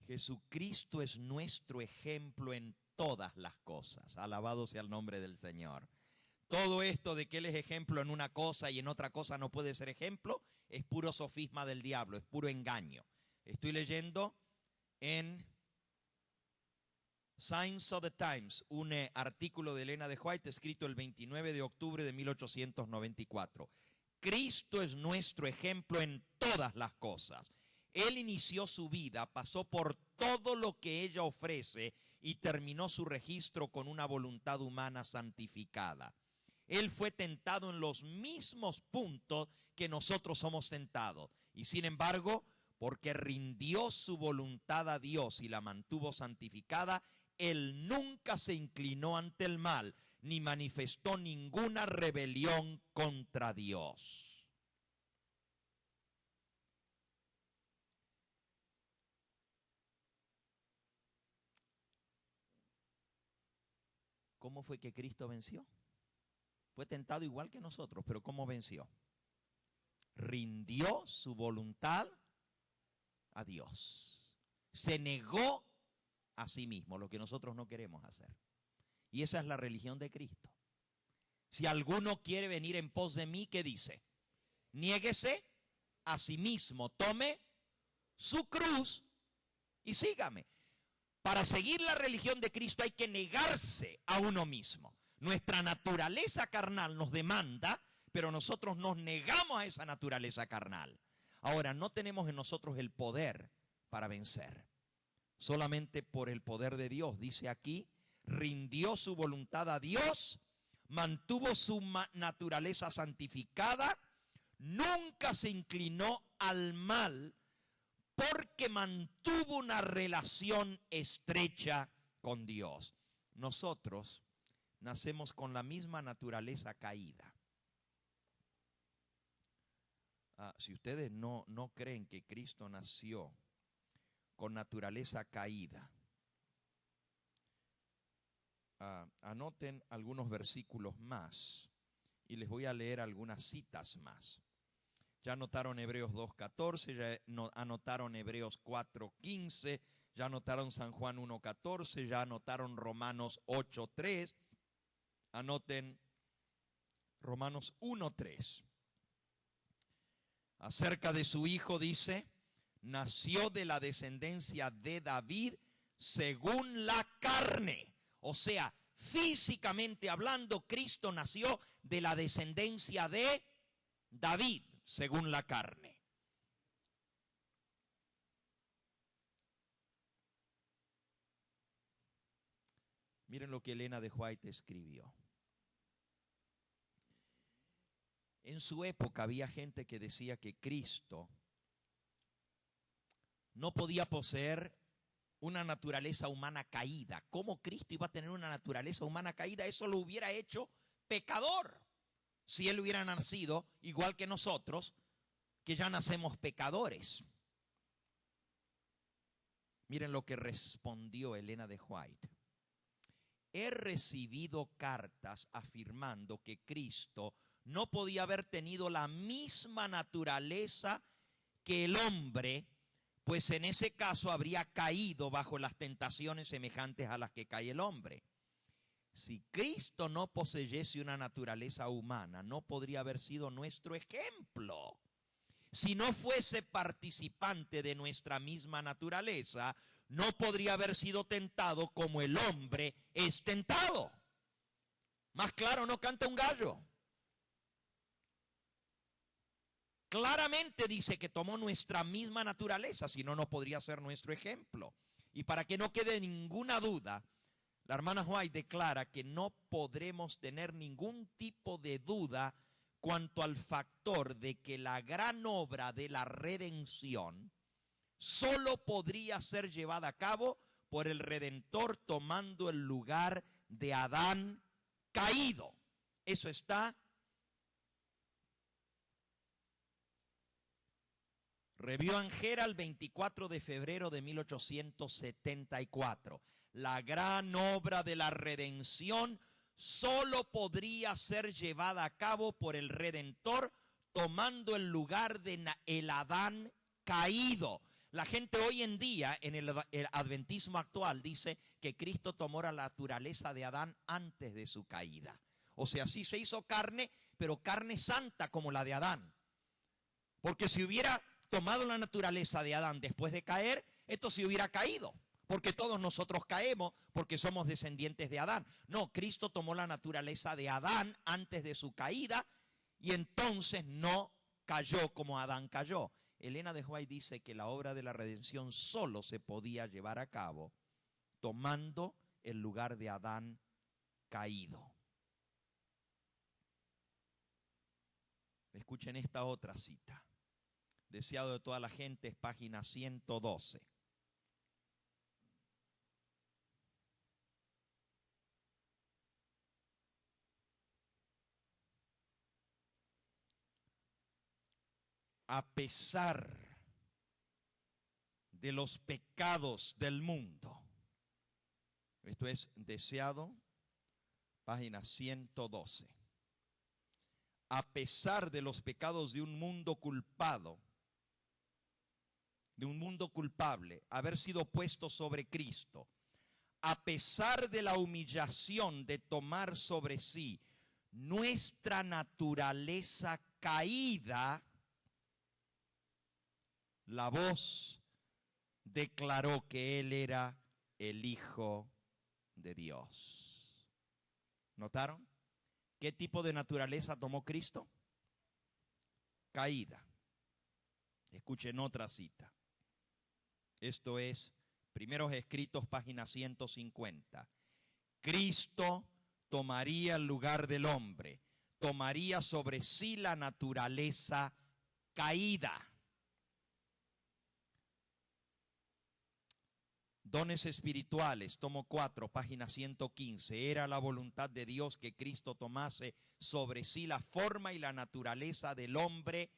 Jesucristo es nuestro ejemplo en todas las cosas. Alabado sea el nombre del Señor. Todo esto de que Él es ejemplo en una cosa y en otra cosa no puede ser ejemplo, es puro sofisma del diablo, es puro engaño. Estoy leyendo en Signs of the Times, un artículo de Elena de White escrito el 29 de octubre de 1894. Cristo es nuestro ejemplo en todas las cosas. Él inició su vida, pasó por todo lo que ella ofrece y terminó su registro con una voluntad humana santificada. Él fue tentado en los mismos puntos que nosotros somos tentados. Y sin embargo, porque rindió su voluntad a Dios y la mantuvo santificada, Él nunca se inclinó ante el mal, ni manifestó ninguna rebelión contra Dios. ¿Cómo fue que Cristo venció? Fue tentado igual que nosotros, pero ¿cómo venció? Rindió su voluntad a Dios. Se negó a sí mismo, lo que nosotros no queremos hacer. Y esa es la religión de Cristo. Si alguno quiere venir en pos de mí, ¿qué dice? Niéguese a sí mismo, tome su cruz y sígame. Para seguir la religión de Cristo hay que negarse a uno mismo. Nuestra naturaleza carnal nos demanda, pero nosotros nos negamos a esa naturaleza carnal. Ahora, no tenemos en nosotros el poder para vencer. Solamente por el poder de Dios. Dice aquí, rindió su voluntad a Dios, mantuvo su naturaleza santificada, nunca se inclinó al mal, porque mantuvo una relación estrecha con Dios. Nosotros nacemos con la misma naturaleza caída. si ustedes no creen que Cristo nació con naturaleza caída, anoten algunos versículos más y les voy a leer algunas citas más. Ya anotaron Hebreos 2:14, ya anotaron Hebreos 4:15, ya anotaron San Juan 1:14, ya anotaron Romanos 8:3, anoten Romanos 1:3. Acerca de su hijo dice, nació de la descendencia de David según la carne. O sea, físicamente hablando, Cristo nació de la descendencia de David según la carne. Miren lo que Elena de White escribió. En su época había gente que decía que Cristo no podía poseer una naturaleza humana caída. ¿Cómo Cristo iba a tener una naturaleza humana caída? Eso lo hubiera hecho pecador. Si él hubiera nacido igual que nosotros, que ya nacemos pecadores. Miren lo que respondió Elena de White. He recibido cartas afirmando que Cristo no podía haber tenido la misma naturaleza que el hombre, pues en ese caso habría caído bajo las tentaciones semejantes a las que cae el hombre. Si Cristo no poseyese una naturaleza humana, no podría haber sido nuestro ejemplo. Si no fuese participante de nuestra misma naturaleza, no podría haber sido tentado como el hombre es tentado. Más claro no canta un gallo. Claramente dice que tomó nuestra misma naturaleza, si no, no podría ser nuestro ejemplo. Y para que no quede ninguna duda, la hermana White declara que no podremos tener ningún tipo de duda cuanto al factor de que la gran obra de la redención solo podría ser llevada a cabo por el Redentor tomando el lugar de Adán caído. Eso está Review and Herald, 24 de febrero de 1874. La gran obra de la redención solo podría ser llevada a cabo por el Redentor tomando el lugar de el Adán caído. La gente hoy en día, en el adventismo actual, dice que Cristo tomó la naturaleza de Adán antes de su caída. O sea, sí se hizo carne, pero carne santa como la de Adán. Porque si hubiera tomado la naturaleza de Adán después de caer, esto se hubiera caído, porque todos nosotros caemos porque somos descendientes de Adán. No, Cristo tomó la naturaleza de Adán antes de su caída y entonces no cayó como Adán cayó. Elena de White dice que la obra de la redención solo se podía llevar a cabo tomando el lugar de Adán caído. Escuchen esta otra cita. Deseado de toda la gente, es página 112. A pesar de los pecados del mundo. Esto es Deseado, página 112. A pesar de los pecados de un mundo culpado, de un mundo culpable, haber sido puesto sobre Cristo, a pesar de la humillación de tomar sobre sí nuestra naturaleza caída, la voz declaró que Él era el Hijo de Dios. ¿Notaron? ¿Qué tipo de naturaleza tomó Cristo? Caída. Escuchen otra cita. Esto es Primeros Escritos, página 150. Cristo tomaría el lugar del hombre, tomaría sobre sí la naturaleza caída. Dones espirituales, tomo 4, página 115. Era la voluntad de Dios que Cristo tomase sobre sí la forma y la naturaleza del hombre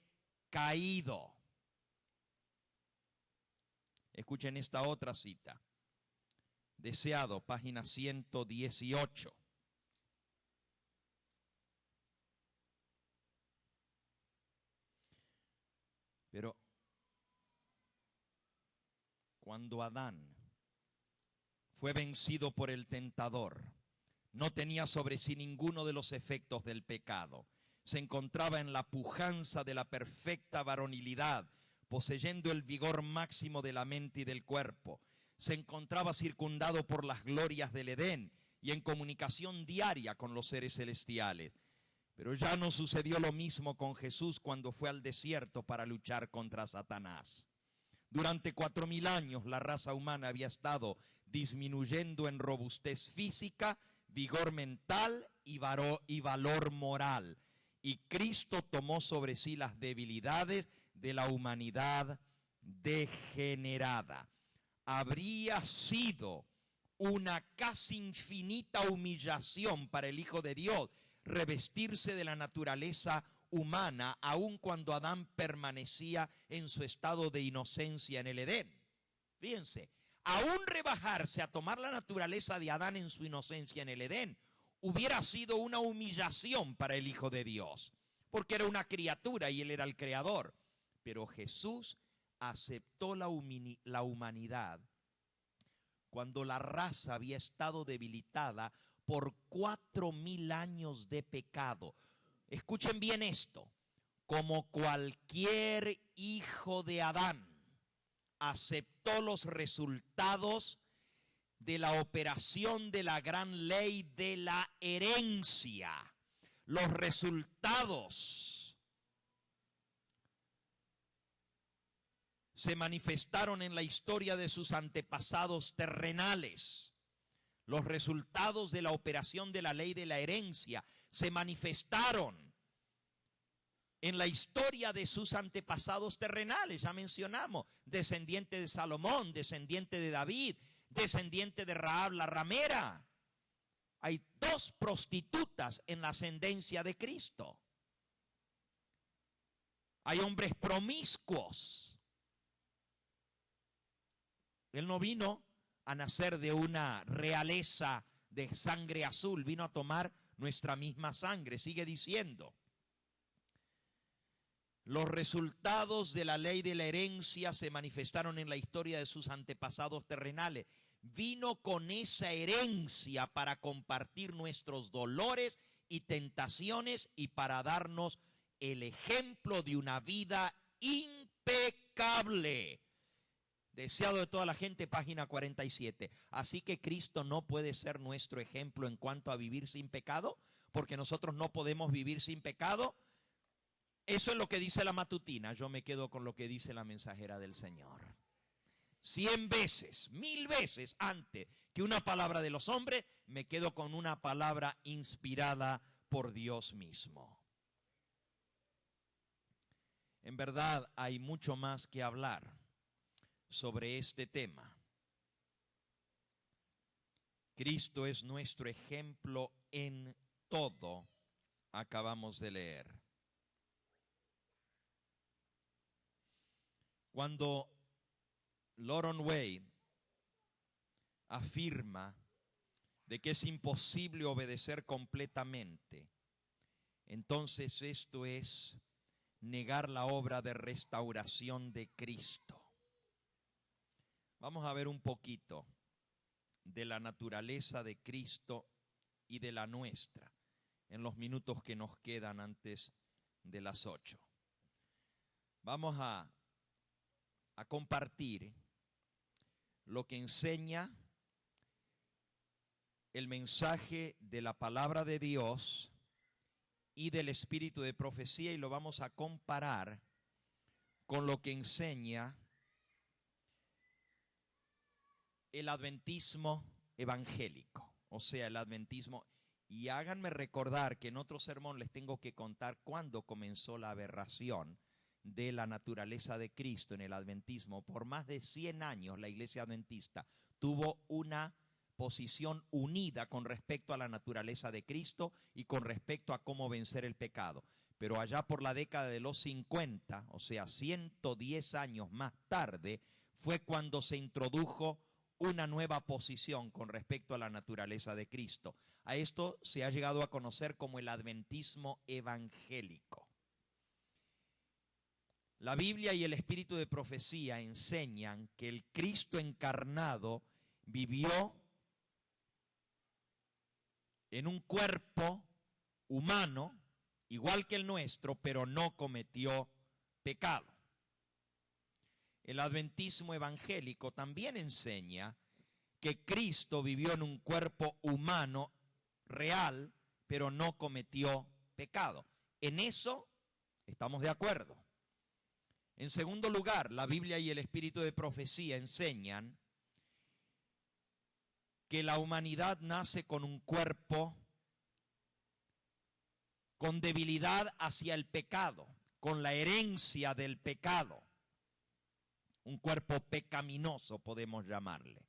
caído. Escuchen esta otra cita. Deseado, página 118. Pero cuando Adán fue vencido por el tentador, no tenía sobre sí ninguno de los efectos del pecado. Se encontraba en la pujanza de la perfecta varonilidad, poseyendo el vigor máximo de la mente y del cuerpo. Se encontraba circundado por las glorias del Edén y en comunicación diaria con los seres celestiales. Pero ya no sucedió lo mismo con Jesús cuando fue al desierto para luchar contra Satanás. Durante 4000 años la raza humana había estado disminuyendo en robustez física, vigor mental y valor moral. Y Cristo tomó sobre sí las debilidades de la humanidad degenerada. Habría sido una casi infinita humillación para el Hijo de Dios revestirse de la naturaleza humana, aun cuando Adán permanecía en su estado de inocencia en el Edén. Fíjense, aún rebajarse a tomar la naturaleza de Adán en su inocencia en el Edén, hubiera sido una humillación para el Hijo de Dios, porque era una criatura y él era el creador. Pero Jesús aceptó la humanidad cuando la raza había estado debilitada por 4000 años de pecado. Escuchen bien esto: como cualquier hijo de Adán, aceptó los resultados de la operación de la gran ley de la herencia. Los resultados se manifestaron en la historia de sus antepasados terrenales. Los resultados de la operación de la ley de la herencia se manifestaron en la historia de sus antepasados terrenales. Ya mencionamos, descendiente de Salomón, descendiente de David, descendiente de Rahab la ramera. Hay 2 prostitutas en la ascendencia de Cristo. Hay hombres promiscuos. Él no vino a nacer de una realeza de sangre azul, vino a tomar nuestra misma sangre. Sigue diciendo: los resultados de la ley de la herencia se manifestaron en la historia de sus antepasados terrenales. Vino con esa herencia para compartir nuestros dolores y tentaciones y para darnos el ejemplo de una vida impecable. Deseado de toda la gente, página 47. Así que Cristo no puede ser nuestro ejemplo en cuanto a vivir sin pecado, porque nosotros no podemos vivir sin pecado. Eso es lo que dice la matutina. Yo me quedo con lo que dice la mensajera del Señor. 100 veces, 1000 veces antes que una palabra de los hombres, me quedo con una palabra inspirada por Dios mismo. En verdad hay mucho más que hablar sobre este tema. Cristo es nuestro ejemplo en todo. Acabamos de leer. Cuando Loron Wade afirma de que es imposible obedecer completamente, entonces esto es negar la obra de restauración de Cristo. Vamos a ver un poquito de la naturaleza de Cristo y de la nuestra en los minutos que nos quedan antes de las 8. Vamos a compartir lo que enseña el mensaje de la palabra de Dios y del espíritu de profecía, y lo vamos a comparar con lo que enseña el adventismo evangélico, o sea, el adventismo. Y háganme recordar que en otro sermón les tengo que contar cuándo comenzó la aberración de la naturaleza de Cristo en el adventismo. Por más de 100 años la iglesia adventista tuvo una posición unida con respecto a la naturaleza de Cristo y con respecto a cómo vencer el pecado. pero allá por la década de los 50, o sea, 110 años más tarde, fue cuando se introdujo una nueva posición con respecto a la naturaleza de Cristo. A esto se ha llegado a conocer como el adventismo evangélico. La Biblia y el espíritu de profecía enseñan que el Cristo encarnado vivió en un cuerpo humano, igual que el nuestro, pero no cometió pecado. El adventismo evangélico también enseña que Cristo vivió en un cuerpo humano real, pero no cometió pecado. En eso estamos de acuerdo. En segundo lugar, la Biblia y el espíritu de profecía enseñan que la humanidad nace con un cuerpo con debilidad hacia el pecado, con la herencia del pecado. Un cuerpo pecaminoso, podemos llamarle.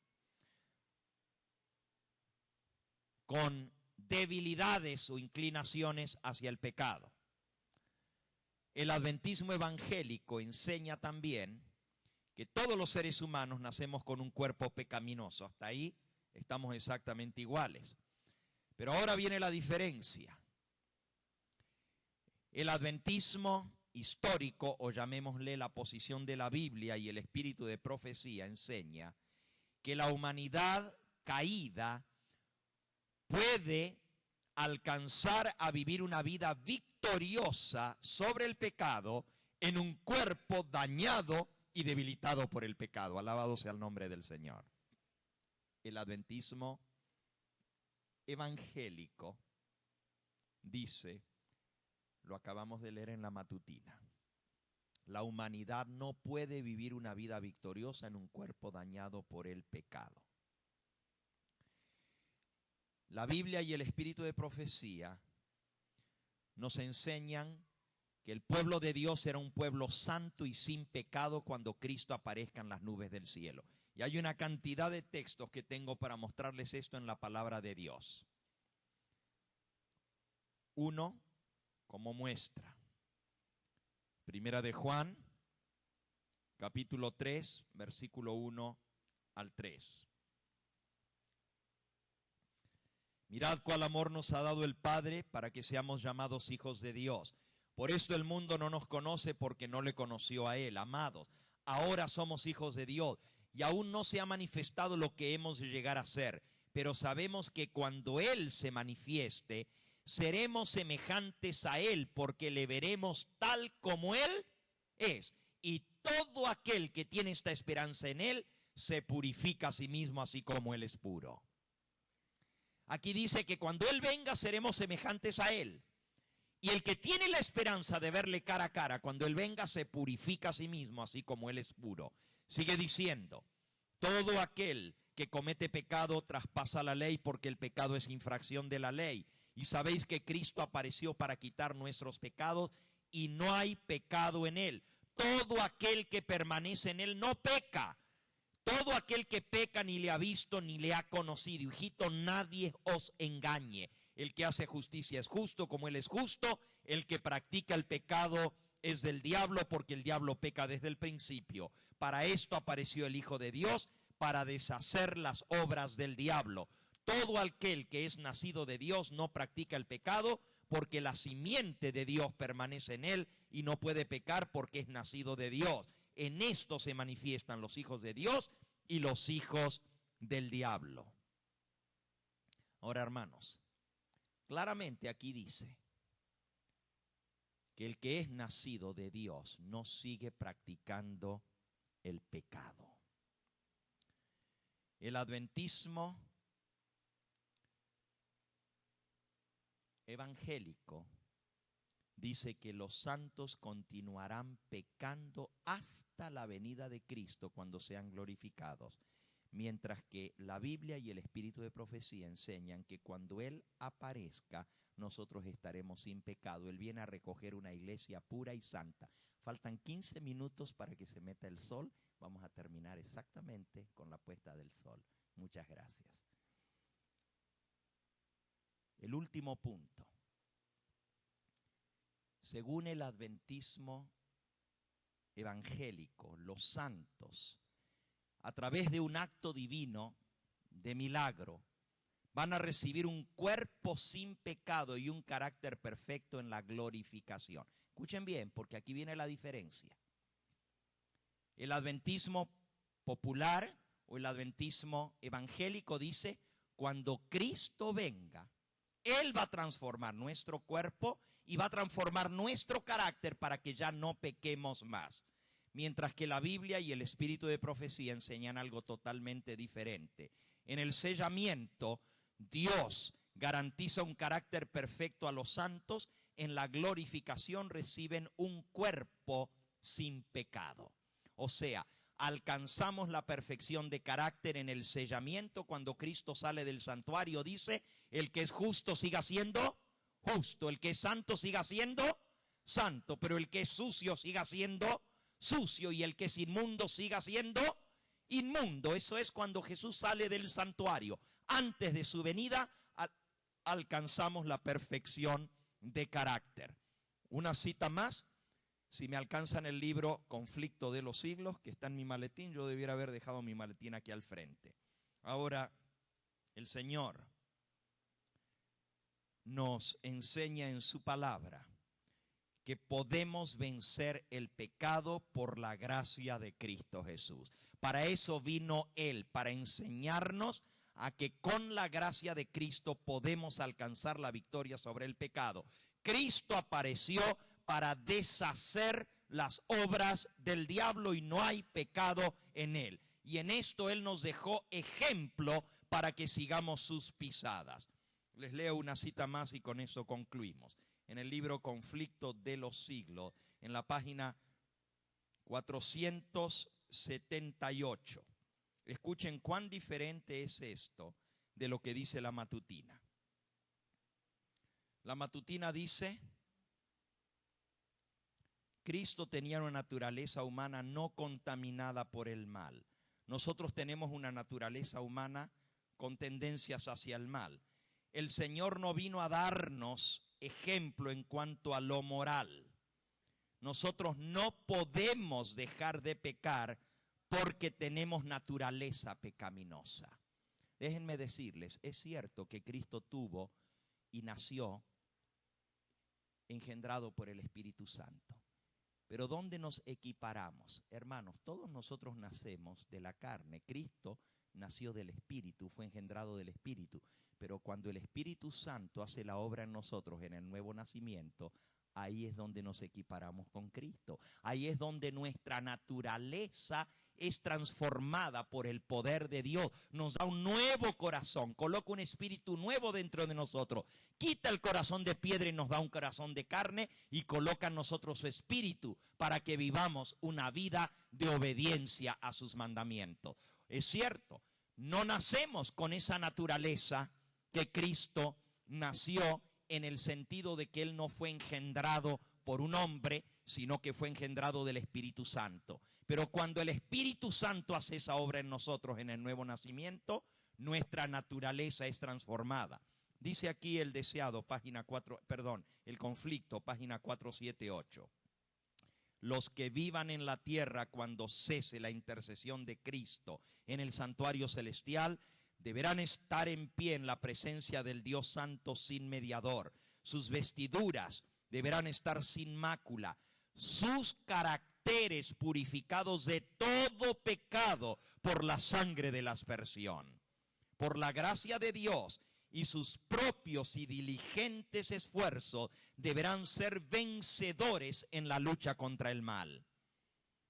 Con debilidades o inclinaciones hacia el pecado. El adventismo evangélico enseña también que todos los seres humanos nacemos con un cuerpo pecaminoso. Hasta ahí estamos exactamente iguales. Pero ahora viene la diferencia. El adventismo histórico, o llamémosle la posición de la Biblia y el espíritu de profecía, enseña que la humanidad caída puede alcanzar a vivir una vida victoriosa sobre el pecado en un cuerpo dañado y debilitado por el pecado. Alabado sea el nombre del Señor. El adventismo evangélico dice, lo acabamos de leer en la matutina, la humanidad no puede vivir una vida victoriosa en un cuerpo dañado por el pecado. La Biblia y el espíritu de profecía nos enseñan que el pueblo de Dios era un pueblo santo y sin pecado cuando Cristo aparezca en las nubes del cielo. Y hay una cantidad de textos que tengo para mostrarles esto en la palabra de Dios. Uno, como muestra. Primera de Juan, capítulo 3, versículo 1 al 3. Mirad cuál amor nos ha dado el Padre para que seamos llamados hijos de Dios. Por esto el mundo no nos conoce porque no le conoció a Él. Amados, ahora somos hijos de Dios y aún no se ha manifestado lo que hemos de llegar a ser. Pero sabemos que cuando Él se manifieste, seremos semejantes a Él porque le veremos tal como Él es. Y todo aquel que tiene esta esperanza en Él se purifica a sí mismo así como Él es puro. Aquí dice que cuando Él venga seremos semejantes a Él. Y el que tiene la esperanza de verle cara a cara, cuando Él venga se purifica a sí mismo así como Él es puro. Sigue diciendo, todo aquel que comete pecado traspasa la ley porque el pecado es infracción de la ley. Y sabéis que Cristo apareció para quitar nuestros pecados y no hay pecado en Él. Todo aquel que permanece en Él no peca. Todo aquel que peca ni le ha visto ni le ha conocido. Hijito, nadie os engañe. El que hace justicia es justo como Él es justo. El que practica el pecado es del diablo porque el diablo peca desde el principio. Para esto apareció el Hijo de Dios, para deshacer las obras del diablo. Todo aquel que es nacido de Dios no practica el pecado porque la simiente de Dios permanece en él y no puede pecar porque es nacido de Dios. En esto se manifiestan los hijos de Dios y los hijos del diablo. Ahora, hermanos, claramente aquí dice que el que es nacido de Dios no sigue practicando el pecado. El adventismo evangélico dice que los santos continuarán pecando hasta la venida de Cristo cuando sean glorificados, mientras que la Biblia y el espíritu de profecía enseñan que cuando Él aparezca nosotros estaremos sin pecado. Él viene a recoger una iglesia pura y santa. Faltan 15 minutos para que se meta el sol. Vamos a terminar exactamente con la puesta del sol. Muchas gracias. El último punto. Según el adventismo evangélico, los santos, a través de un acto divino de milagro, van a recibir un cuerpo sin pecado y un carácter perfecto en la glorificación. Escuchen bien, porque aquí viene la diferencia. El adventismo popular o el adventismo evangélico dice, cuando Cristo venga, Él va a transformar nuestro cuerpo y va a transformar nuestro carácter para que ya no pequemos más. Mientras que la Biblia y el espíritu de profecía enseñan algo totalmente diferente. En el sellamiento, Dios garantiza un carácter perfecto a los santos. En la glorificación reciben un cuerpo sin pecado. O sea, alcanzamos la perfección de carácter en el sellamiento. Cuando Cristo sale del santuario, dice, el que es justo siga siendo justo, el que es santo siga siendo santo, pero el que es sucio siga siendo sucio, y el que es inmundo siga siendo inmundo. Eso es cuando Jesús sale del santuario. Antes de su venida alcanzamos la perfección de carácter. Una cita más. Si me alcanzan el libro Conflicto de los Siglos, que está en mi maletín, yo debiera haber dejado mi maletín aquí al frente. Ahora, el Señor nos enseña en su palabra que podemos vencer el pecado por la gracia de Cristo Jesús. Para eso vino Él, para enseñarnos a que con la gracia de Cristo podemos alcanzar la victoria sobre el pecado. Cristo apareció para deshacer las obras del diablo y no hay pecado en Él. Y en esto Él nos dejó ejemplo para que sigamos sus pisadas. Les leo una cita más y con eso concluimos. En el libro Conflicto de los Siglos, en la página 478. Escuchen cuán diferente es esto de lo que dice la matutina. La matutina dice, Cristo tenía una naturaleza humana no contaminada por el mal. Nosotros tenemos una naturaleza humana con tendencias hacia el mal. El Señor no vino a darnos ejemplo en cuanto a lo moral. Nosotros no podemos dejar de pecar porque tenemos naturaleza pecaminosa. Déjenme decirles, es cierto que Cristo tuvo y nació engendrado por el Espíritu Santo. Pero ¿dónde nos equiparamos? Hermanos, todos nosotros nacemos de la carne. Cristo nació del Espíritu, fue engendrado del Espíritu. Pero cuando el Espíritu Santo hace la obra en nosotros en el nuevo nacimiento, ahí es donde nos equiparamos con Cristo. Ahí es donde nuestra naturaleza es transformada por el poder de Dios. Nos da un nuevo corazón, coloca un espíritu nuevo dentro de nosotros. Quita el corazón de piedra y nos da un corazón de carne y coloca en nosotros su espíritu para que vivamos una vida de obediencia a sus mandamientos. Es cierto, no nacemos con esa naturaleza que Cristo nació, en el sentido de que Él no fue engendrado por un hombre, sino que fue engendrado del Espíritu Santo. Pero cuando el Espíritu Santo hace esa obra en nosotros en el nuevo nacimiento, nuestra naturaleza es transformada. Dice aquí el deseado, el conflicto, página 478. Los que vivan en la tierra cuando cese la intercesión de Cristo en el santuario celestial, deberán estar en pie en la presencia del Dios Santo sin mediador. Sus vestiduras deberán estar sin mácula. Sus caracteres purificados de todo pecado por la sangre de la aspersión. Por la gracia de Dios y sus propios y diligentes esfuerzos deberán ser vencedores en la lucha contra el mal.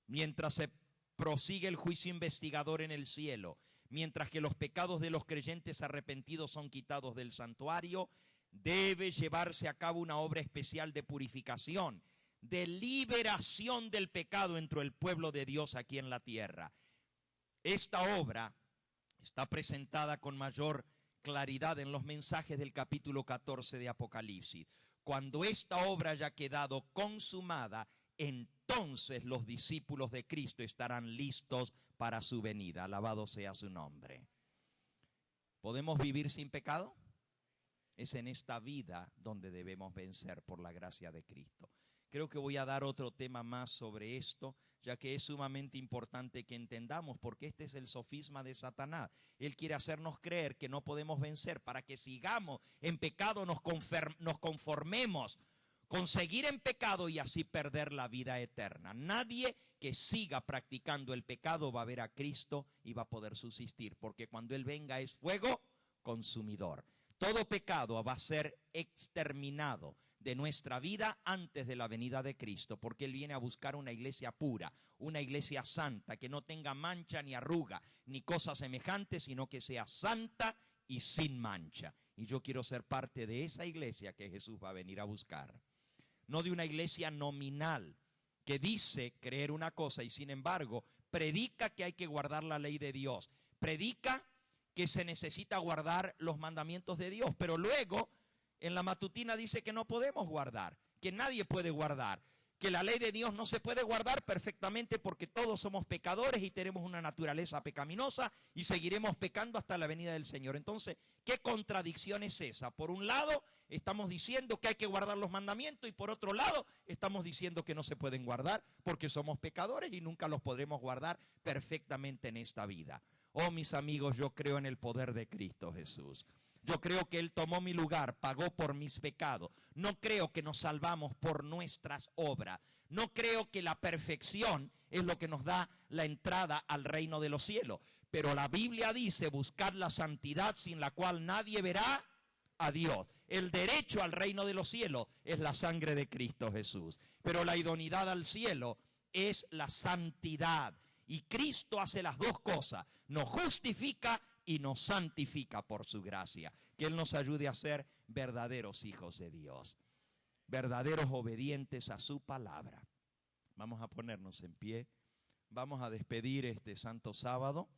Mientras se prosigue el juicio investigador en el cielo, mientras que los pecados de los creyentes arrepentidos son quitados del santuario, debe llevarse a cabo una obra especial de purificación, de liberación del pecado entre el pueblo de Dios aquí en la tierra. Esta obra está presentada con mayor claridad en los mensajes del capítulo 14 de Apocalipsis. Cuando esta obra haya quedado consumada, entonces los discípulos de Cristo estarán listos para su venida. Alabado sea su nombre. ¿Podemos vivir sin pecado? Es en esta vida donde debemos vencer por la gracia de Cristo. Creo que voy a dar otro tema más sobre esto, ya que es sumamente importante que entendamos, porque este es el sofisma de Satanás. Él quiere hacernos creer que no podemos vencer para que sigamos en pecado, nos conformemos con seguir en pecado y así perder la vida eterna. Nadie que siga practicando el pecado va a ver a Cristo y va a poder subsistir, porque cuando Él venga es fuego consumidor. Todo pecado va a ser exterminado de nuestra vida antes de la venida de Cristo, porque Él viene a buscar una iglesia pura, una iglesia santa, que no tenga mancha ni arruga, ni cosas semejantes, sino que sea santa y sin mancha. Y yo quiero ser parte de esa iglesia que Jesús va a venir a buscar. No de una iglesia nominal que dice creer una cosa y sin embargo predica que hay que guardar la ley de Dios, predica que se necesita guardar los mandamientos de Dios, pero luego en la matutina dice que no podemos guardar, que nadie puede guardar, que la ley de Dios no se puede guardar perfectamente porque todos somos pecadores y tenemos una naturaleza pecaminosa y seguiremos pecando hasta la venida del Señor. Entonces, ¿qué contradicción es esa? Por un lado, estamos diciendo que hay que guardar los mandamientos y por otro lado, estamos diciendo que no se pueden guardar porque somos pecadores y nunca los podremos guardar perfectamente en esta vida. Oh, mis amigos, yo creo en el poder de Cristo Jesús. Yo creo que Él tomó mi lugar, pagó por mis pecados. No creo que nos salvamos por nuestras obras. No creo que la perfección es lo que nos da la entrada al reino de los cielos. Pero la Biblia dice, buscad la santidad sin la cual nadie verá a Dios. El derecho al reino de los cielos es la sangre de Cristo Jesús. Pero la idoneidad al cielo es la santidad. Y Cristo hace las dos cosas, nos justifica y nos santifica por su gracia. Que Él nos ayude a ser verdaderos hijos de Dios, verdaderos obedientes a su palabra. Vamos a ponernos en pie, vamos a despedir este santo sábado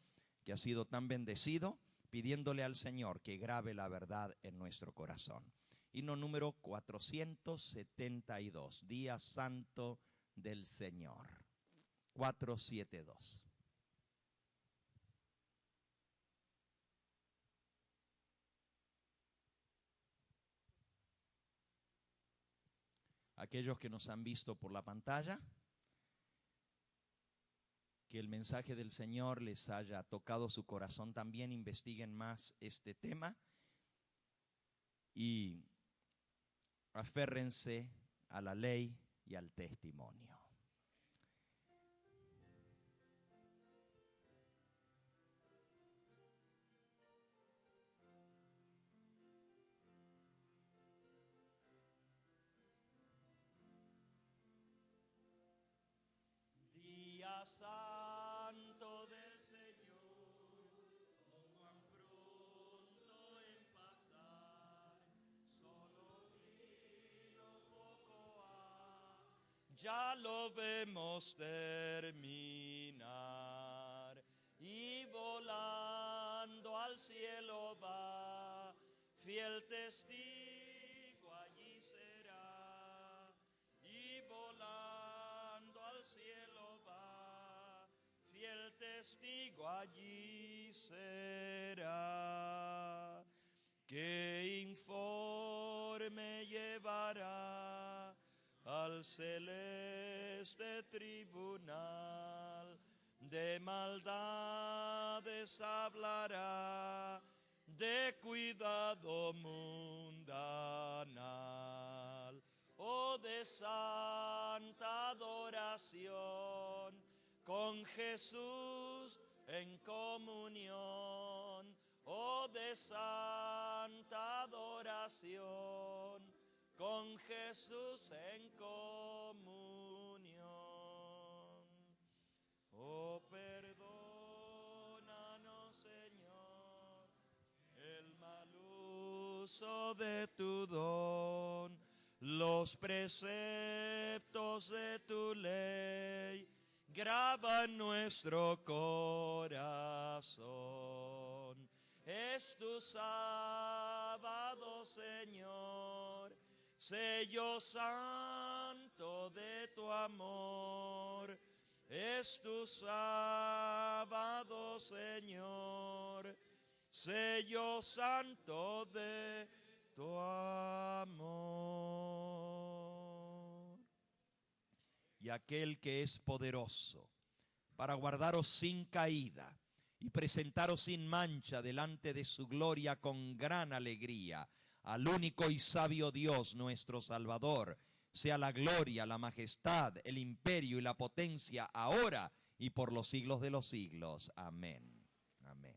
que ha sido tan bendecido, pidiéndole al Señor que grabe la verdad en nuestro corazón. Himno número 472, Día Santo del Señor. 472. Aquellos que nos han visto por la pantalla, que el mensaje del Señor les haya tocado su corazón también, investiguen más este tema y aférrense a la ley y al testimonio. Santo del Señor, oh cuán pronto en pasar, solo vino poco ha, ya lo vemos terminar, y volando al cielo va, fiel testigo allí será, y volando al cielo va, fiel testigo allí será, que informe llevará al celeste tribunal, de maldades hablará, de cuidado mundanal, o de santa adoración, con Jesús en comunión, o de santa adoración, con Jesús en comunión. Oh, perdónanos, Señor, el mal uso de tu don, los preceptos de tu ley, graba en nuestro corazón. Es tu sábado, Señor, sello santo de tu amor. Es tu sábado, Señor, sello santo de tu amor. Y aquel que es poderoso para guardaros sin caída y presentaros sin mancha delante de su gloria con gran alegría, al único y sabio Dios nuestro Salvador, sea la gloria, la majestad, el imperio y la potencia ahora y por los siglos de los siglos. Amén. Amén.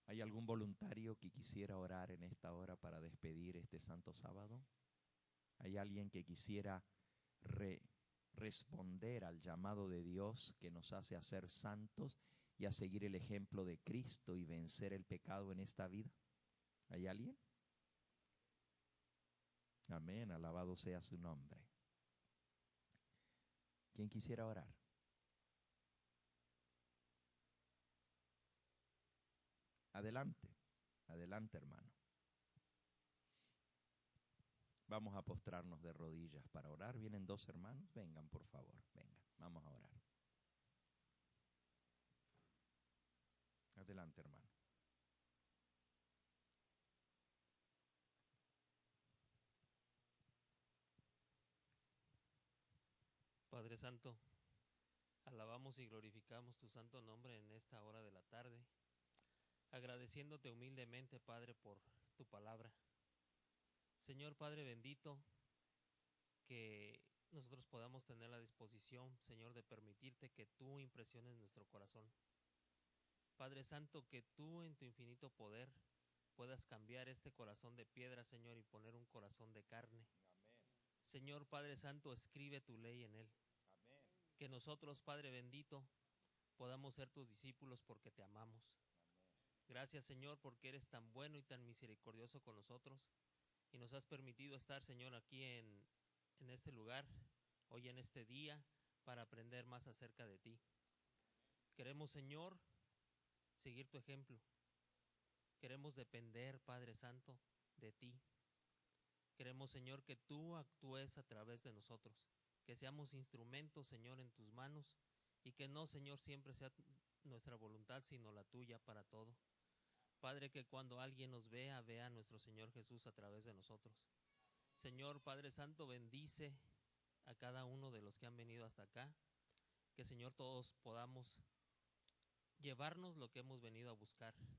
¿Hay algún voluntario que quisiera orar en esta hora para despedir este santo sábado? ¿Hay alguien que quisiera responder al llamado de Dios que nos hace a ser santos y a seguir el ejemplo de Cristo y vencer el pecado en esta vida? ¿Hay alguien? Amén, alabado sea su nombre. ¿Quién quisiera orar? Adelante, adelante, hermano. Vamos a postrarnos de rodillas para orar. ¿Vienen dos hermanos? Vengan, por favor, vengan, vamos a orar. Adelante, hermano. Padre Santo, alabamos y glorificamos tu santo nombre en esta hora de la tarde, agradeciéndote humildemente, Padre, por tu palabra. Señor Padre bendito, que nosotros podamos tener la disposición, Señor, de permitirte que tú impresiones nuestro corazón. Padre Santo, que tú en tu infinito poder puedas cambiar este corazón de piedra, Señor, y poner un corazón de carne. Señor Padre Santo, escribe tu ley en él. Que nosotros, Padre bendito, podamos ser tus discípulos porque te amamos. Gracias, Señor, porque eres tan bueno y tan misericordioso con nosotros y nos has permitido estar, Señor, aquí en este lugar, hoy en este día, para aprender más acerca de ti. Queremos, Señor, seguir tu ejemplo. Queremos depender, Padre Santo, de ti. Queremos, Señor, que tú actúes a través de nosotros, que seamos instrumentos, Señor, en tus manos y que no, Señor, siempre sea nuestra voluntad, sino la tuya para todo. Padre, que cuando alguien nos vea, vea a nuestro Señor Jesús a través de nosotros. Señor, Padre Santo, bendice a cada uno de los que han venido hasta acá, que, Señor, todos podamos llevarnos lo que hemos venido a buscar. Amén.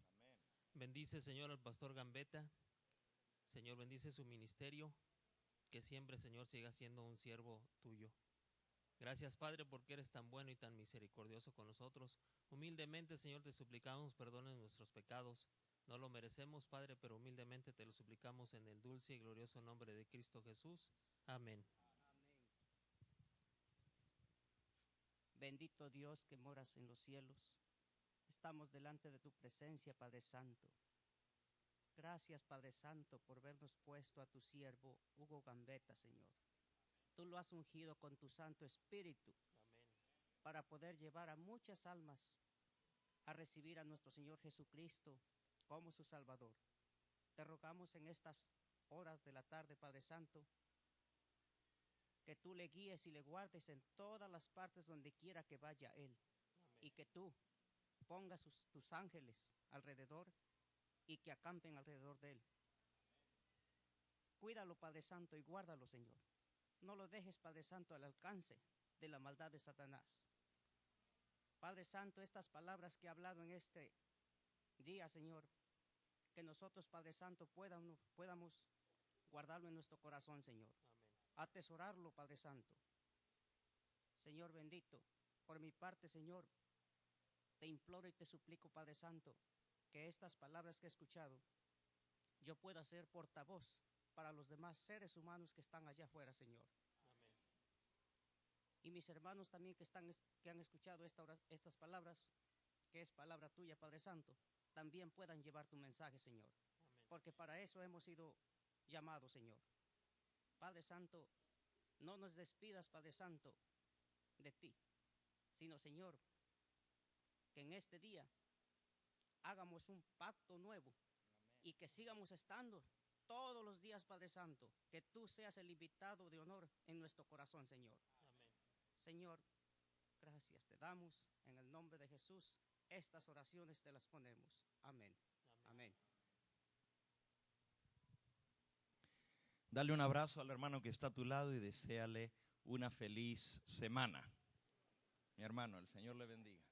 Bendice, Señor, al pastor Gambetta. Señor, bendice su ministerio, que siempre, Señor, siga siendo un siervo tuyo. Gracias, Padre, porque eres tan bueno y tan misericordioso con nosotros. Humildemente, Señor, te suplicamos, perdones nuestros pecados. No lo merecemos, Padre, pero humildemente te lo suplicamos en el dulce y glorioso nombre de Cristo Jesús. Amén. Bendito Dios que moras en los cielos, estamos delante de tu presencia, Padre Santo. Gracias, Padre Santo, por habernos puesto a tu siervo Hugo Gambetta, Señor. Tú lo has ungido con tu Santo Espíritu. Amén. Para poder llevar a muchas almas a recibir a nuestro Señor Jesucristo como su Salvador. Te rogamos en estas horas de la tarde, Padre Santo, que tú le guíes y le guardes en todas las partes donde quiera que vaya Él. Amén. Y que tú pongas tus ángeles alrededor y que acampen alrededor de Él. Cuídalo, Padre Santo, y guárdalo, Señor. No lo dejes, Padre Santo, al alcance de la maldad de Satanás. Padre Santo, estas palabras que he hablado en este día, Señor, que nosotros, Padre Santo, podamos guardarlo en nuestro corazón, Señor. Amén. Atesorarlo, Padre Santo. Señor bendito, por mi parte, Señor, te imploro y te suplico, Padre Santo, que estas palabras que he escuchado, yo pueda ser portavoz para los demás seres humanos que están allá afuera, Señor. Amén. Y mis hermanos también que han escuchado estas palabras, que es palabra tuya, Padre Santo, también puedan llevar tu mensaje, Señor. Amén. Porque para eso hemos sido llamados, Señor. Padre Santo, no nos despidas, Padre Santo, de ti, sino, Señor, que en este día hagamos un pacto nuevo. Amén. Y que sigamos estando todos los días, Padre Santo, que tú seas el invitado de honor en nuestro corazón, Señor. Amén. Señor, gracias te damos en el nombre de Jesús. Estas oraciones te las ponemos. Amén. Amén. Amén. Dale un abrazo al hermano que está a tu lado y deséale una feliz semana. Mi hermano, el Señor le bendiga.